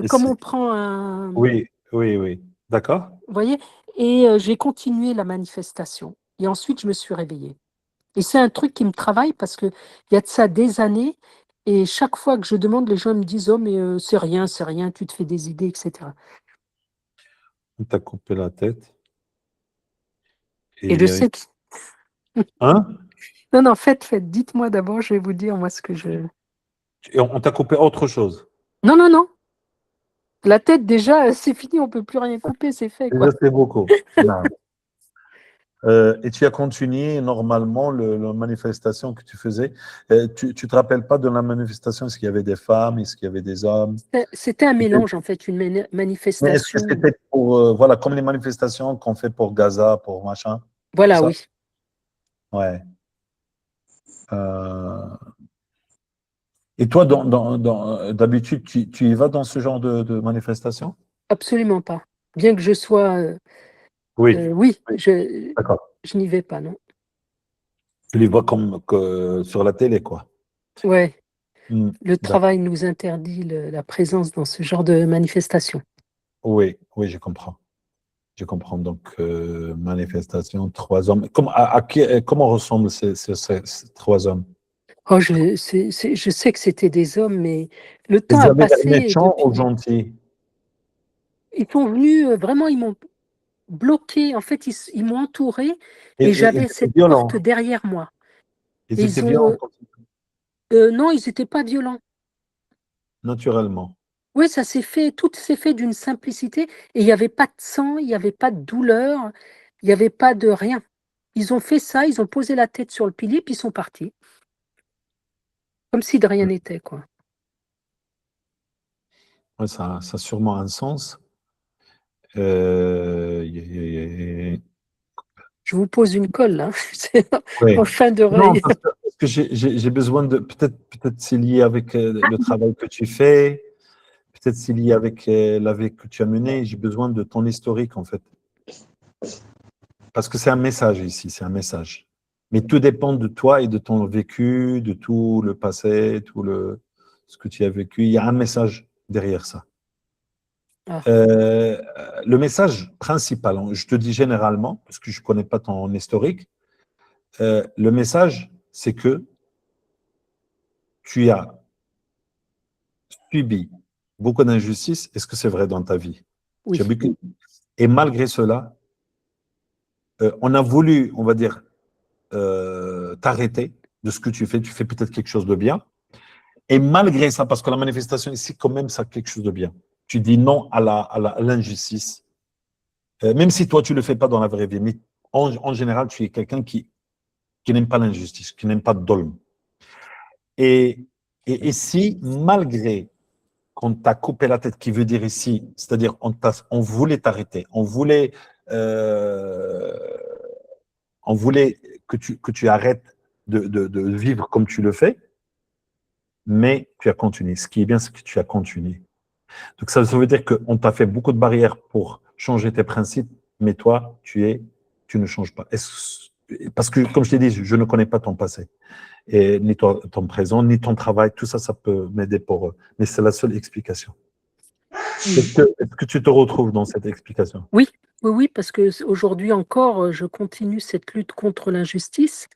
comme on prend un. Oui, oui, oui. D'accord. Vous voyez? Et j'ai continué la manifestation. Et ensuite, je me suis réveillée. Et c'est un truc qui me travaille parce qu'il y a de ça des années. Et chaque fois que je demande, les gens me disent: oh, mais c'est rien, tu te fais des idées, etc. On t'a coupé la tête. Et je sais que. Hein? Non, non, faites. Dites-moi d'abord, je vais vous dire moi ce que je. Et on t'a coupé autre chose. Non, non, non. La tête, déjà, c'est fini, on ne peut plus rien couper, c'est fait, quoi. Déjà, c'est beaucoup. Et tu as continué normalement la manifestation que tu faisais. Tu ne te rappelles pas de la manifestation? Est-ce qu'il y avait des femmes? Est-ce qu'il y avait des hommes? C'était un mélange, en fait, une Mais est-ce manifestation. que c'était pour, voilà, comme les manifestations qu'on fait pour Gaza, pour machin? Voilà, ça? oui. Ouais. Et toi, d'habitude, tu y vas dans ce genre de manifestation? Absolument pas. Bien que je sois. Oui. Oui, D'accord. je n'y vais pas, non. Tu les vois comme sur la télé, quoi. Ouais. Le D'accord. travail nous interdit la présence dans ce genre de manifestation. Oui, oui, je comprends. Je comprends. Donc, manifestation, 3 hommes. Comment ressemblent ces 3 hommes? Oh, je sais que c'était des hommes, mais le temps Ils a avaient l'air passé méchants ou depuis. gentils? Ils sont venus, vraiment, ils m'ont bloqué. En fait, ils m'ont entouré et Ils j'avais étaient cette violents. porte derrière moi. Ils Et étaient ils violents, ont. Non, ils n'étaient pas violents. naturellement. Oui, tout s'est fait d'une simplicité et il n'y avait pas de sang, il n'y avait pas de douleur, il n'y avait pas de rien. Ils ont fait ça, ils ont posé la tête sur le pilier, puis ils sont partis. Comme si de rien n'était, quoi. Ouais, ça a sûrement un sens. Je vous pose une colle, là. C'est Oui. en fin Non, d'oreille. parce que j'ai besoin de. Peut-être c'est lié avec le travail que tu fais. Peut-être c'est lié avec la vie que tu as menée. J'ai besoin de ton historique, en fait. Parce que c'est un message ici, c'est un message. Mais tout dépend de toi et de ton vécu, de tout le passé, ce que tu as vécu. Il y a un message derrière ça. Ah. Le message principal, je te dis généralement, parce que je ne connais pas ton historique, le message, c'est que tu as subi beaucoup d'injustices. Est-ce que c'est vrai dans ta vie? Oui. Et malgré cela, on a voulu, on va dire, t'arrêter de ce que tu fais peut-être quelque chose de bien. Et malgré ça, parce que la manifestation ici, quand même, ça a quelque chose de bien. Tu dis non à l'injustice Même si toi, tu ne le fais pas dans la vraie vie, mais en général, tu es quelqu'un qui n'aime pas l'injustice, qui n'aime pas de dolme. Et si, malgré qu'on t'a coupé la tête, qui veut dire ici, c'est-à-dire on voulait t'arrêter, euh, on voulait que tu arrêtes de vivre comme tu le fais, mais tu as continué. Ce qui est bien, c'est que tu as continué. Donc ça veut dire qu'on t'a fait beaucoup de barrières pour changer tes principes, mais toi, tu ne changes pas. Parce que, comme je t'ai dit, je ne connais pas ton passé, et ni ton présent, ni ton travail. Tout ça, ça peut m'aider pour eux. Mais c'est la seule explication. Est-ce que tu te retrouves dans cette explication? Oui, oui, oui, parce que aujourd'hui encore, je continue cette lutte contre l'injustice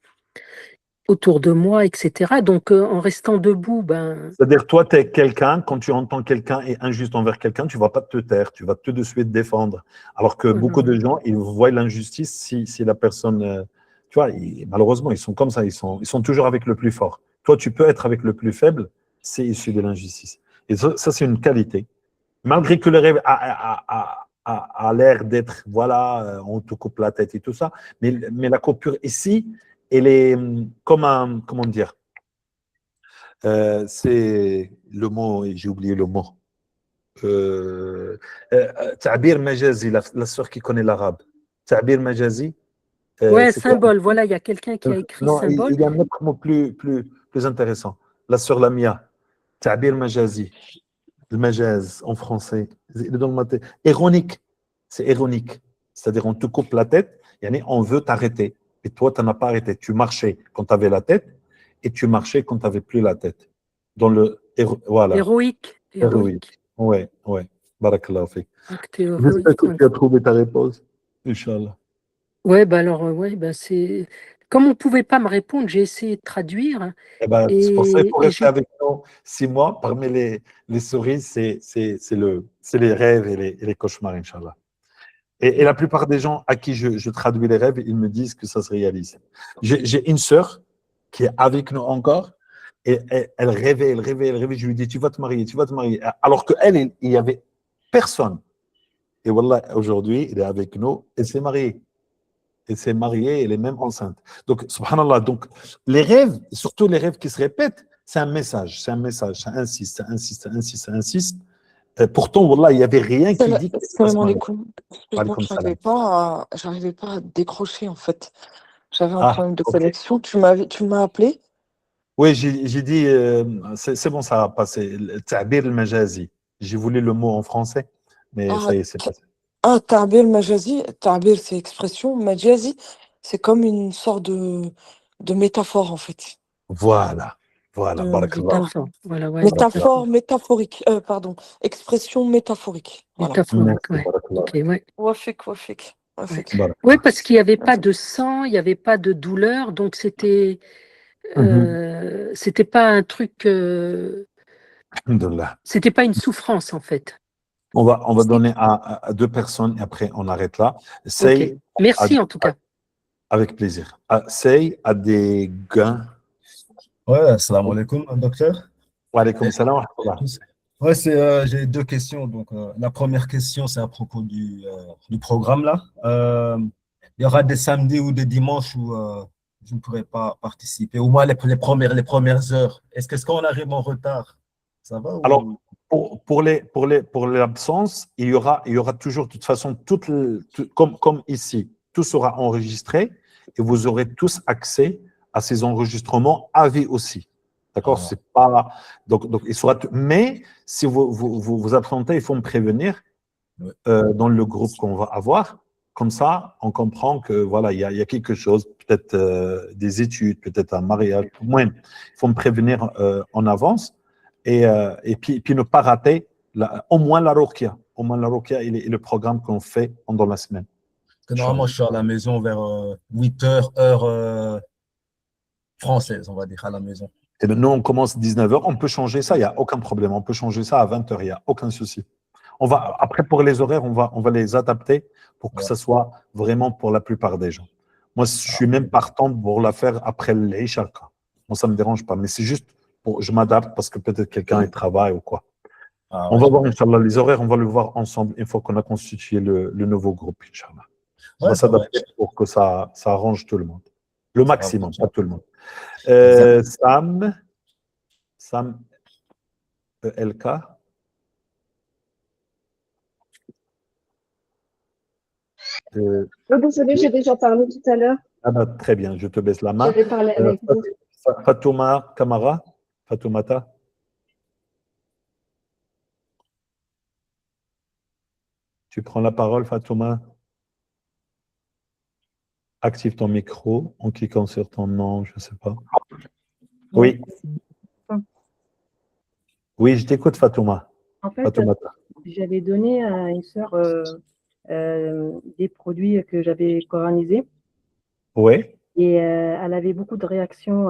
autour de moi, etc. Donc, en restant debout, ben, C'est-à-dire, toi, tu es quelqu'un, quand tu entends quelqu'un est injuste envers quelqu'un, tu ne vas pas te taire, tu vas tout de suite défendre. Alors que beaucoup de gens, ils voient l'injustice si la personne. Tu vois, malheureusement, ils sont comme ça, ils sont toujours avec le plus fort. Toi, tu peux être avec le plus faible, c'est issu de l'injustice. Et ça, c'est une qualité. Malgré que le rêve a l'air d'être, voilà, on te coupe la tête et tout ça, mais la coupure ici, elle est comme un, comment dire, c'est le mot, j'ai oublié le mot. Ta'bir Majazi, la sœur qui connaît l'arabe. Ta'bir Majazi. ouais, C'est quoi? symbole. Voilà, il y a quelqu'un qui a écrit Non, symbole. il y a un autre mot plus intéressant. La sœur Lamia. Ta'bir Majazi. Le majaz en français. Ironique. C'est ironique. C'est-à-dire, on te coupe la tête, on veut t'arrêter. Et toi, tu n'en as pas arrêté. Tu marchais quand tu avais la tête et tu marchais quand tu n'avais plus la tête. Dans le. Voilà. Héroïque. Héroïque. Ouais, ouais. Barakallahu fik. Acte héroïque. J'espère que tu as trouvé ta réponse. Inch'Allah. Ouais, bah alors, ouais, bah c'est. Comme on ne pouvait pas me répondre, j'ai essayé de traduire. Eh ben, c'est pour ça qu'il faut rester j'ai. avec nous 6 mois. Parmi les souris, c'est les rêves et les cauchemars, Inch'Allah. Et la plupart des gens à qui je traduis les rêves, ils me disent que ça se réalise. J'ai une sœur qui est avec nous encore, et elle rêvait, elle rêvait, elle rêvait. Je lui dis, tu vas te marier, tu vas te marier. Alors qu'elle, il n'y avait personne. Et voilà, aujourd'hui, elle est avec nous, elle s'est mariée. Elle s'est mariée, elle est même enceinte. Donc, subhanallah, donc, les rêves, surtout les rêves qui se répètent, c'est un message, ça insiste, ça insiste, ça insiste, ça insiste. Pourtant, wallah, il n'y avait rien qui dit que ça se Salam marier. alaikum. Excuse-moi, Alaykoum salam. j'arrivais pas à décrocher en fait. J'avais un Ah, problème de ok. connexion. Tu m'as appelé? Oui, j'ai dit, c'est bon, ça a passé. Ta'bir al-majazi. J'ai voulu le mot en français, mais Ah, ça y est, c'est passé. ta'bir majazi. Ta'bir, c'est expression. Majazi, c'est comme une sorte de métaphore en fait. Voilà, barakallah. Métaphore. Voilà, ouais, Métaphore, métaphorique. Pardon. Expression métaphorique. Voilà. métaphorique, Merci, ouais. barakallah. Ok, ouais. Wafik. Ouais. Ouais, parce qu'il n'y avait pas de sang, il n'y avait pas de douleur, donc c'était pas un truc, Alhamdulillah. c'était pas une souffrance en fait. On va donner à 2 personnes et après on arrête là. Ok. Say Merci en tout cas. avec plaisir. Say a des gains. Ouais, salam alaikum, docteur. Wa alaykoum salam wa rahmatullah. Ouais, j'ai 2 questions. Donc, la première question, c'est à propos du programme là. Il y aura des samedis ou des dimanches où je ne pourrai pas participer, au moins les premières heures. Est-ce qu'on arrive en retard? Ça va ou... Alors, pour l'absence, il y aura toujours, de toute façon, comme ici, tout sera enregistré et vous aurez tous accès à ces enregistrements à vie aussi. D'accord? Ah. C'est pas, donc, il sera, mais si vous absentez, il faut me prévenir Ouais. dans le groupe qu'on va avoir. Comme ça, on comprend que voilà, il y a quelque chose, peut-être des études, peut-être un mariage. Au moins, il faut me prévenir en avance. Et puis ne pas rater au moins la Ruqya. Au moins la Ruqya et le programme qu'on fait pendant la semaine. Parce que normalement, je suis à la maison vers 8h, heure française, on va dire, à la maison. Et nous, on commence 19h. On peut changer ça, il n'y a aucun problème. On peut changer ça à 20h, il n'y a aucun souci. Après, pour les horaires, on va les adapter pour que ça soit vraiment pour la plupart des gens. Moi, je suis même partant pour la faire après l'Isha. Moi, ça ne me dérange pas. Mais c'est juste, je m'adapte parce que peut-être quelqu'un il travaille ou quoi. Ah, On ouais. va voir, Inch'Allah, les horaires, on va le voir ensemble une fois qu'on a constitué le nouveau groupe, Inch'Allah. On va Ouais, ça va. s'adapter pour que ça arrange tout le monde. Le maximum, pas tout le monde. Sam LK. Oh, désolé, j'ai déjà parlé tout à l'heure. Ah bah, très bien, je te baisse la main. J'avais parlé avec vous. Fatouma Kamara. Fatoumata. Tu prends la parole, Fatouma. Active ton micro en cliquant sur ton nom, je ne sais pas. Oui. Oui, je t'écoute, Fatouma. En fait, Fatoumata. j'avais donné à une sœur des produits que j'avais coranisés Oui. et elle avait beaucoup de réactions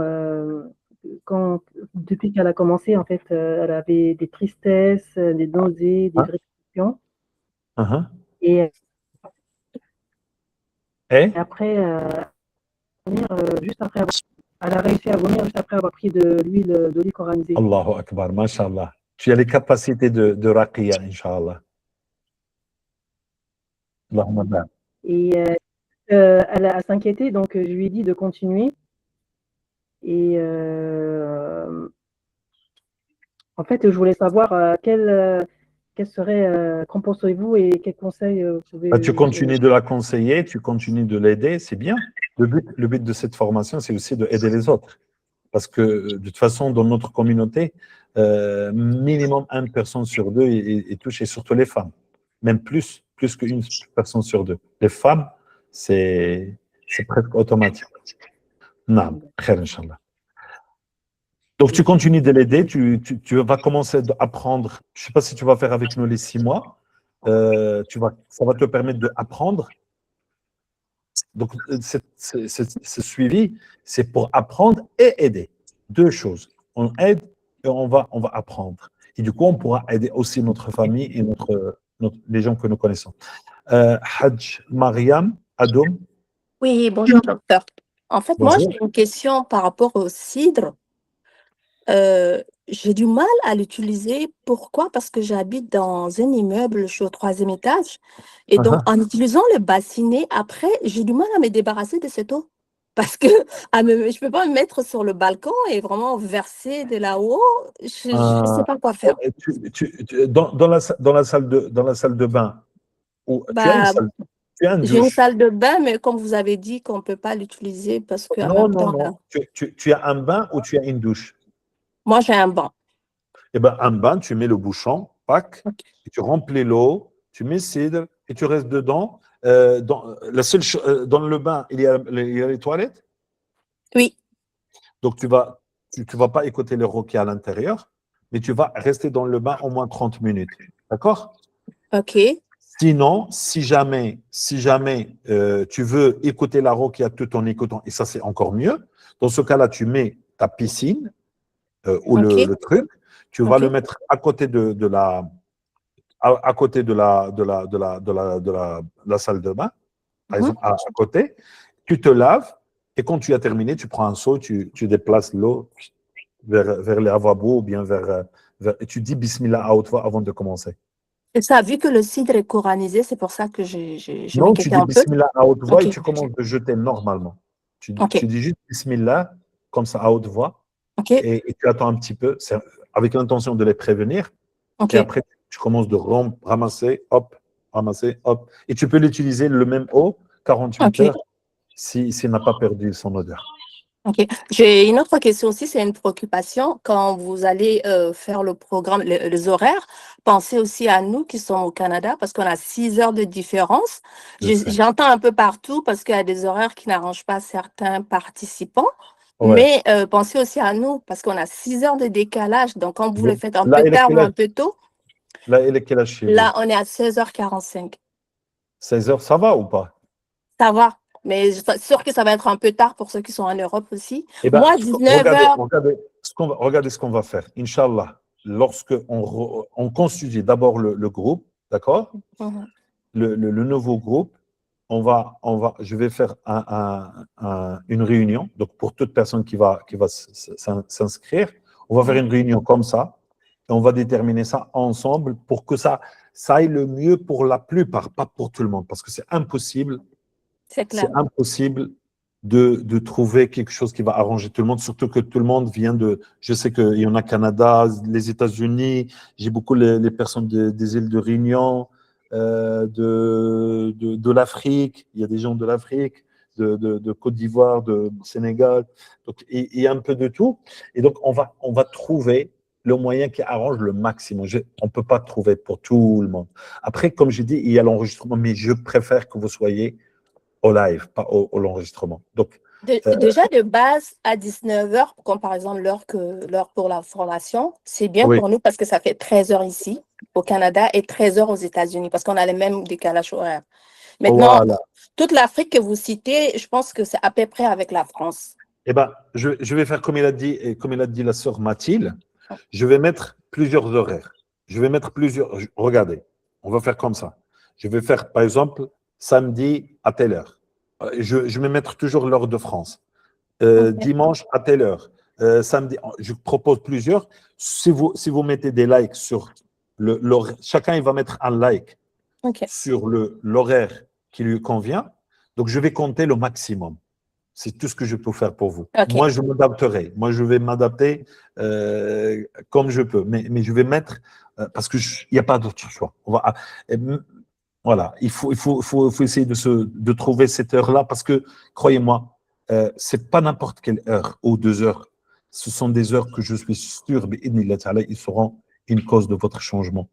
depuis qu'elle a commencé. En fait, elle avait des tristesses, des nausées, des Hein? réactions. Uh-huh. Et Et après, vomir, juste après elle a réussi à vomir juste après avoir pris de l'huile d'olive coranisée. Allahu Akbar, mashallah. Tu as les capacités de raqiya, Inch'Allah. Allahumma barik. Et elle s'inquiétait, donc je lui ai dit de continuer. Et en fait, je voulais savoir quel serait, qu'en pensez-vous et quels conseils vous pouvez. Tu continues de la conseiller, tu continues de l'aider, c'est bien. Le but de cette formation, c'est aussi d'aider les autres. Parce que de toute façon, dans notre communauté, minimum une personne sur deux est touchée, surtout les femmes. Même plus qu'une personne sur deux. Les femmes, c'est presque automatique. Non, khair, Inch'Allah. Donc, tu continues de l'aider, tu vas commencer à apprendre. Je ne sais pas si tu vas faire avec nous les 6 mois. Ça va te permettre d'apprendre. Donc, ce suivi, c'est pour apprendre et aider. Deux choses. On aide et on va apprendre. Et du coup, on pourra aider aussi notre famille et les gens que nous connaissons. Hajj Mariam Adoum. Oui, bonjour docteur. En fait, moi, Bonjour. j'ai une question par rapport au cidre. J'ai du mal à l'utiliser. Pourquoi? Parce que j'habite dans un immeuble, je suis au 3e étage. Et donc, en utilisant le bassinet, après, j'ai du mal à me débarrasser de cette eau. Parce que je ne peux pas me mettre sur le balcon et vraiment verser de là-haut. Je ne sais pas quoi faire. Dans la salle de bain, tu as une Bah, salle, tu as une j'ai une douche. salle de bain, mais comme vous avez dit qu'on ne peut pas l'utiliser parce qu'en Non, même non, temps, là, non. Tu as un bain ou tu as une douche? moi, j'ai un banc. Eh bien, un bain, tu mets le bouchon, pack, Ok. et tu remplis l'eau, tu mets cidre et tu restes dedans. Dans le bain, il y a les toilettes. Oui. Donc, tu vas pas écouter le roquet à l'intérieur, mais tu vas rester dans le bain au moins 30 minutes. D'accord? OK. Sinon, si jamais tu veux écouter la roquia tout en écoutant, et ça c'est encore mieux, dans ce cas-là, tu mets ta piscine ou OK. le truc, tu vas OK. le mettre à côté de la salle de bain, par exemple, à côté, tu te laves, et quand tu as terminé, tu prends un seau, tu déplaces l'eau vers les lavabos ou bien et tu dis Bismillah à haute voix avant de commencer. Et ça, vu que le cidre est coranisé, c'est pour ça que je Non, tu m'inquiétais dis un peu. Bismillah à haute voix OK. et tu commences de jeter normalement. OK. Tu dis juste Bismillah, comme ça à haute voix, OK. et tu attends un petit peu, avec l'intention de les prévenir. OK. Et après, tu commences de ramasser, hop, et tu peux l'utiliser le même eau 48 OK. heures s'il n'a pas perdu son odeur. OK. J'ai une autre question aussi, c'est une préoccupation. Quand vous allez faire le programme, les horaires, pensez aussi à nous qui sommes au Canada parce qu'on a 6 heures de différence. J'entends un peu partout parce qu'il y a des horaires qui n'arrangent pas certains participants. Ouais. Mais pensez aussi à nous parce qu'on a 6 heures de décalage. Donc, quand vous le faites un Là, peu il est tard quel ou âge? un peu tôt, Là, il est quel âge chez là, vous? on est à 16h45. 16 heures, ça va ou pas? Ça va. Mais je suis sûre que ça va être un peu tard pour ceux qui sont en Europe aussi. Eh ben, Moi, 19h. regardez ce qu'on va faire. Inch'Allah, lorsque on constitue d'abord le groupe, d'accord? Le nouveau groupe, je vais faire une réunion. Donc, pour toute personne qui va s'inscrire, on va faire une réunion comme ça. Et on va déterminer ça ensemble pour que ça aille le mieux pour la plupart, pas pour tout le monde, parce que c'est impossible C'est clair. de trouver quelque chose qui va arranger tout le monde, surtout que tout le monde vient de, je sais qu'il y en a Canada, les États-Unis, j'ai beaucoup les personnes des îles de Réunion, de l'Afrique, il y a des gens de l'Afrique, de Côte d'Ivoire, de Sénégal, donc il y a un peu de tout, et donc on va trouver le moyen qui arrange le maximum. On ne peut pas trouver pour tout le monde. Après, comme j'ai dit, il y a l'enregistrement, mais je préfère que vous soyez au live, pas au l'enregistrement. Donc, Déjà, de base, à 19h, comme par exemple l'heure pour la formation, c'est bien oui. pour nous parce que ça fait 13h ici, au Canada, et 13h aux États-Unis, parce qu'on a les mêmes décalages horaires. Maintenant, Voilà. toute l'Afrique que vous citez, je pense que c'est à peu près avec la France. Eh ben, je vais faire comme il a dit la sœur Mathilde, je vais mettre plusieurs horaires. Je vais mettre regardez, on va faire comme ça. Je vais faire, par exemple, samedi à telle heure. Je vais mettre toujours l'heure de France. Dimanche à telle heure. Samedi, je propose plusieurs. Si vous mettez des likes sur l'horaire, chacun il va mettre un like sur l'horaire qui lui convient. Donc, je vais compter le maximum. C'est tout ce que je peux faire pour vous. Moi, je m'adapterai. Moi, je vais m'adapter comme je peux. Mais je vais mettre, parce qu'il n'y a pas d'autre choix. Voilà, il faut essayer de trouver cette heure-là, parce que, croyez-moi, ce n'est pas n'importe quelle heure ou 2 heures. Ce sont des heures que je suis sûr, ils seront une cause de votre changement.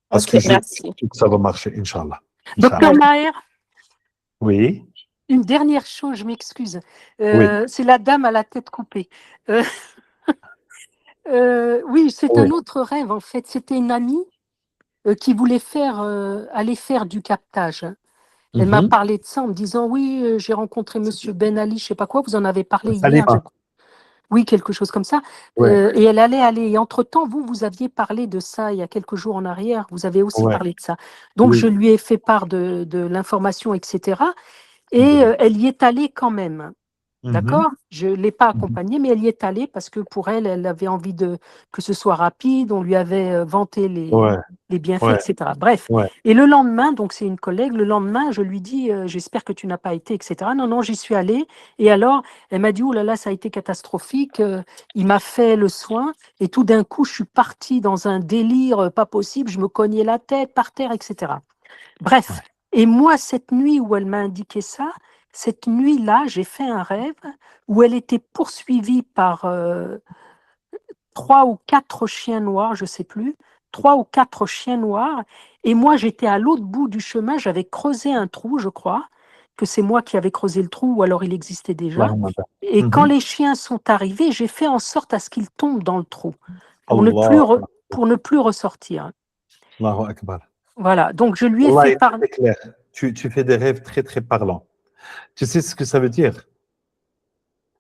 Parce que je sais que ça va marcher, Inch'Allah. Docteur Maher, oui. Une dernière chose, je m'excuse. Oui. C'est la dame à la tête coupée. Oui, c'est un autre rêve en fait. C'était une amie qui voulait aller faire du captage. Elle m'a parlé de ça en me disant oui, j'ai rencontré Monsieur Ben Ali, je sais pas quoi. Vous en avez parlé hier. Oui, quelque chose comme ça. Et elle allait aller. Et entre-temps, vous aviez parlé de ça il y a quelques jours en arrière. Vous avez aussi parlé de ça. Donc, je lui ai fait part de l'information, etc. Et elle y est allée quand même. D'accord? Je ne l'ai pas accompagnée, mais elle y est allée parce que pour elle, elle avait envie que ce soit rapide. On lui avait vanté les bienfaits, etc. Bref. Et le lendemain, donc c'est une collègue, le lendemain, je lui dis j'espère que tu n'as pas été, etc. Non, non, j'y suis allée. Et alors, elle m'a dit oh là là, ça a été catastrophique. Il m'a fait le soin. Et tout d'un coup, je suis partie dans un délire pas possible. Je me cognais la tête par terre, etc. Bref. Et moi, cette nuit où elle m'a indiqué ça, cette nuit-là, j'ai fait un rêve où elle était poursuivie par 3 ou 4 chiens noirs, je ne sais plus, 3 ou 4 chiens noirs. Et moi, j'étais à l'autre bout du chemin, j'avais creusé un trou, je crois, que c'est moi qui avais creusé le trou, ou alors il existait déjà. Et quand les chiens sont arrivés, j'ai fait en sorte à ce qu'ils tombent dans le trou, pour ne plus ressortir. Allahu Akbar. Voilà, donc je lui ai fait parler. C'est clair. Tu fais des rêves très, très parlants. Tu sais ce que ça veut dire?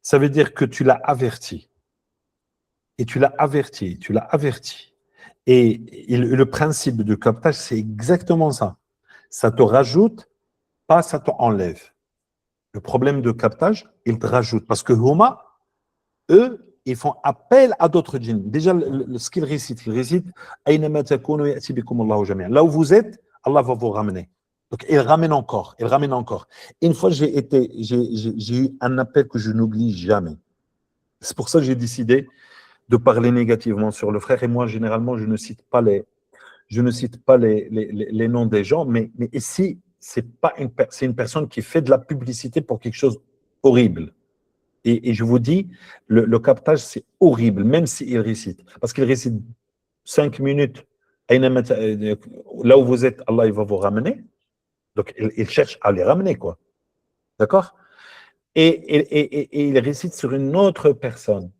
Ça veut dire que tu l'as averti. Et tu l'as averti, tu l'as averti. Et le principe de captage, c'est exactement ça. Ça te rajoute, pas ça t'enlève. Le problème de captage, il te rajoute. Parce que Huma, eux, ils font appel à d'autres djinns. Déjà, ce qu'ils récitent, là où vous êtes, Allah va vous ramener. Donc, il ramène encore, il ramène encore. Une fois, j'ai eu un appel que je n'oublie jamais. C'est pour ça que j'ai décidé de parler négativement sur le frère. Et moi, généralement, je ne cite pas les noms des gens, mais ici, c'est une personne qui fait de la publicité pour quelque chose horrible. Et je vous dis, le captage, c'est horrible, même s'il récite. Parce qu'il récite 5 minutes, là où vous êtes, Allah il va vous ramener. Donc, il cherche à les ramener, quoi. D'accord? Et il récite sur une autre personne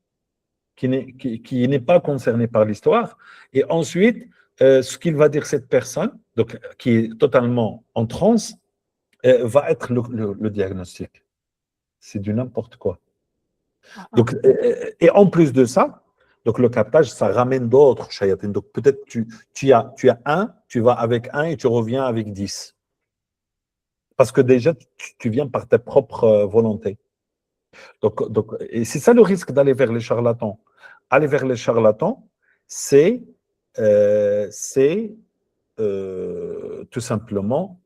qui n'est pas concernée par l'histoire. Et ensuite, ce qu'il va dire cette personne, donc, qui est totalement en transe, va être le diagnostic. C'est du n'importe quoi. Donc, et en plus de ça, donc le captage, ça ramène d'autres shayatines. Donc peut-être tu as un, tu vas avec un et tu reviens avec 10. Parce que déjà, tu viens par ta propre volonté. Donc, et c'est ça le risque d'aller vers les charlatans. aller vers les charlatans, c'est tout simplement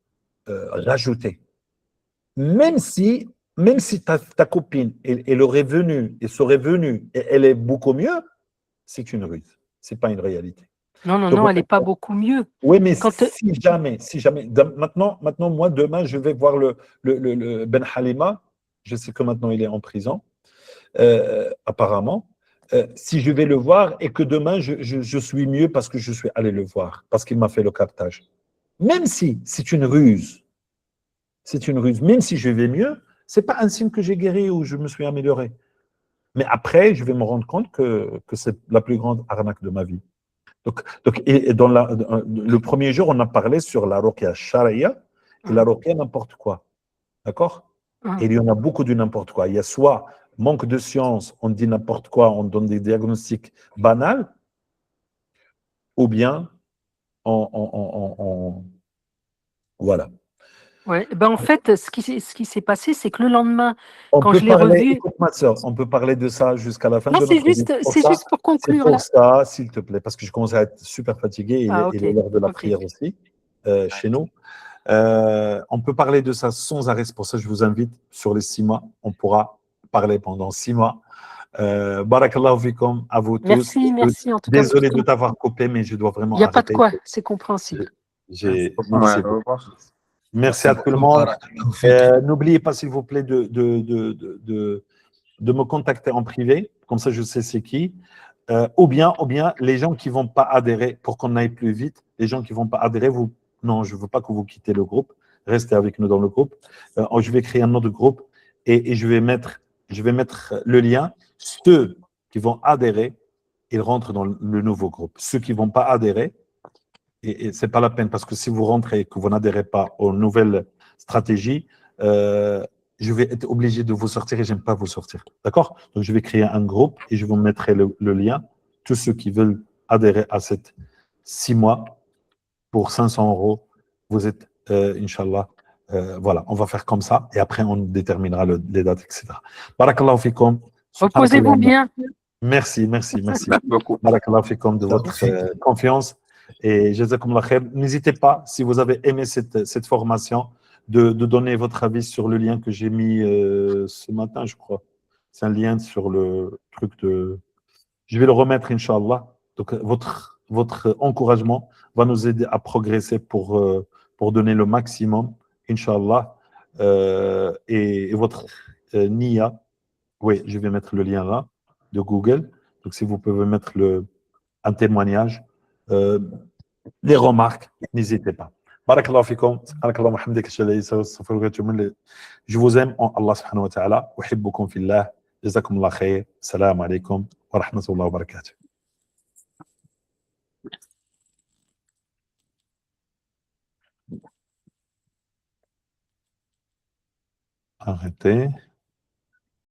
rajouter. Même si ta copine, elle aurait venu, elle serait venue, et elle est beaucoup mieux, c'est une ruse. Ce n'est pas une réalité. Non, non, Donc, non, elle n'est pas beaucoup mieux. oui, mais Quand, si jamais, maintenant, moi, demain, je vais voir le Ben Halima. Je sais que maintenant, il est en prison, apparemment. Si je vais le voir et que demain, je suis mieux parce que je suis allé le voir, parce qu'il m'a fait le captage. Même si c'est une ruse, même si je vais mieux, ce n'est pas un signe que j'ai guéri ou je me suis amélioré. Mais après, je vais me rendre compte que c'est la plus grande arnaque de ma vie. Et dans le premier jour, on a parlé sur la ruqya sharia et la ruqya n'importe quoi. D'accord? Et il y en a beaucoup de n'importe quoi. Il y a soit manque de science, on dit n'importe quoi, on donne des diagnostics banals, ou bien voilà. ouais, ben en fait, ce qui s'est passé, c'est que le lendemain, On quand peut je l'ai parler, revu. écoute ma soeur, on peut parler de ça jusqu'à la fin Non, de c'est notre vie. juste pour C'est conclure pour là. ça, s'il te plaît, parce que je commence à être super fatigué. Ah, Il ok, est l'heure de la ok. prière aussi, chez nous. On peut parler de ça sans arrêt. C'est pour ça que je vous invite sur les 6 mois. On pourra parler pendant 6 mois. Barakallahu fikum à vous tous. Merci en tout cas pour Désolé de tout. t'avoir coupé, mais je dois Il vraiment n'y a pas de arrêter. quoi, c'est compréhensible. Merci beaucoup. Merci à tout le monde. N'oubliez pas, s'il vous plaît, de me contacter en privé. Comme ça, je sais c'est qui. Ou bien, les gens qui ne vont pas adhérer, pour qu'on aille plus vite, les gens qui ne vont pas adhérer, non, je ne veux pas que vous quittez le groupe. Restez avec nous dans le groupe. Je vais créer un autre groupe et je vais mettre le lien. Ceux qui vont adhérer, ils rentrent dans le nouveau groupe. Ceux qui ne vont pas adhérer, et ce n'est pas la peine, parce que si vous rentrez et que vous n'adhérez pas aux nouvelles stratégies, je vais être obligé de vous sortir et je n'aime pas vous sortir. D'accord? Donc, je vais créer un groupe et je vous mettrai le lien. Tous ceux qui veulent adhérer à cette 6 mois pour 500 euros, vous êtes, Inch'Allah, voilà, on va faire comme ça et après on déterminera les dates, etc. Barakallahu fikum. Reposez-vous bien. Merci. Merci beaucoup. Barakallahu fikum de votre confiance. Et jazakumullah khair. N'hésitez pas, si vous avez aimé cette formation, de donner votre avis sur le lien que j'ai mis ce matin, je crois. C'est un lien sur le truc de... Je vais le remettre, Inch'Allah. Donc, votre encouragement va nous aider à progresser pour donner le maximum, Inch'Allah. Et votre niya, oui, je vais mettre le lien là, de Google. Donc, si vous pouvez mettre un témoignage, les remarques, n'hésitez pas. Barakallahu fikum, barakallahu hamdik, je vous aime en Allah subhanahu wa ta'ala, uhibbukum fillah, jazakumullah khair, salam alaikum wa rahmatullahi wa barakatuh. Arrêtez.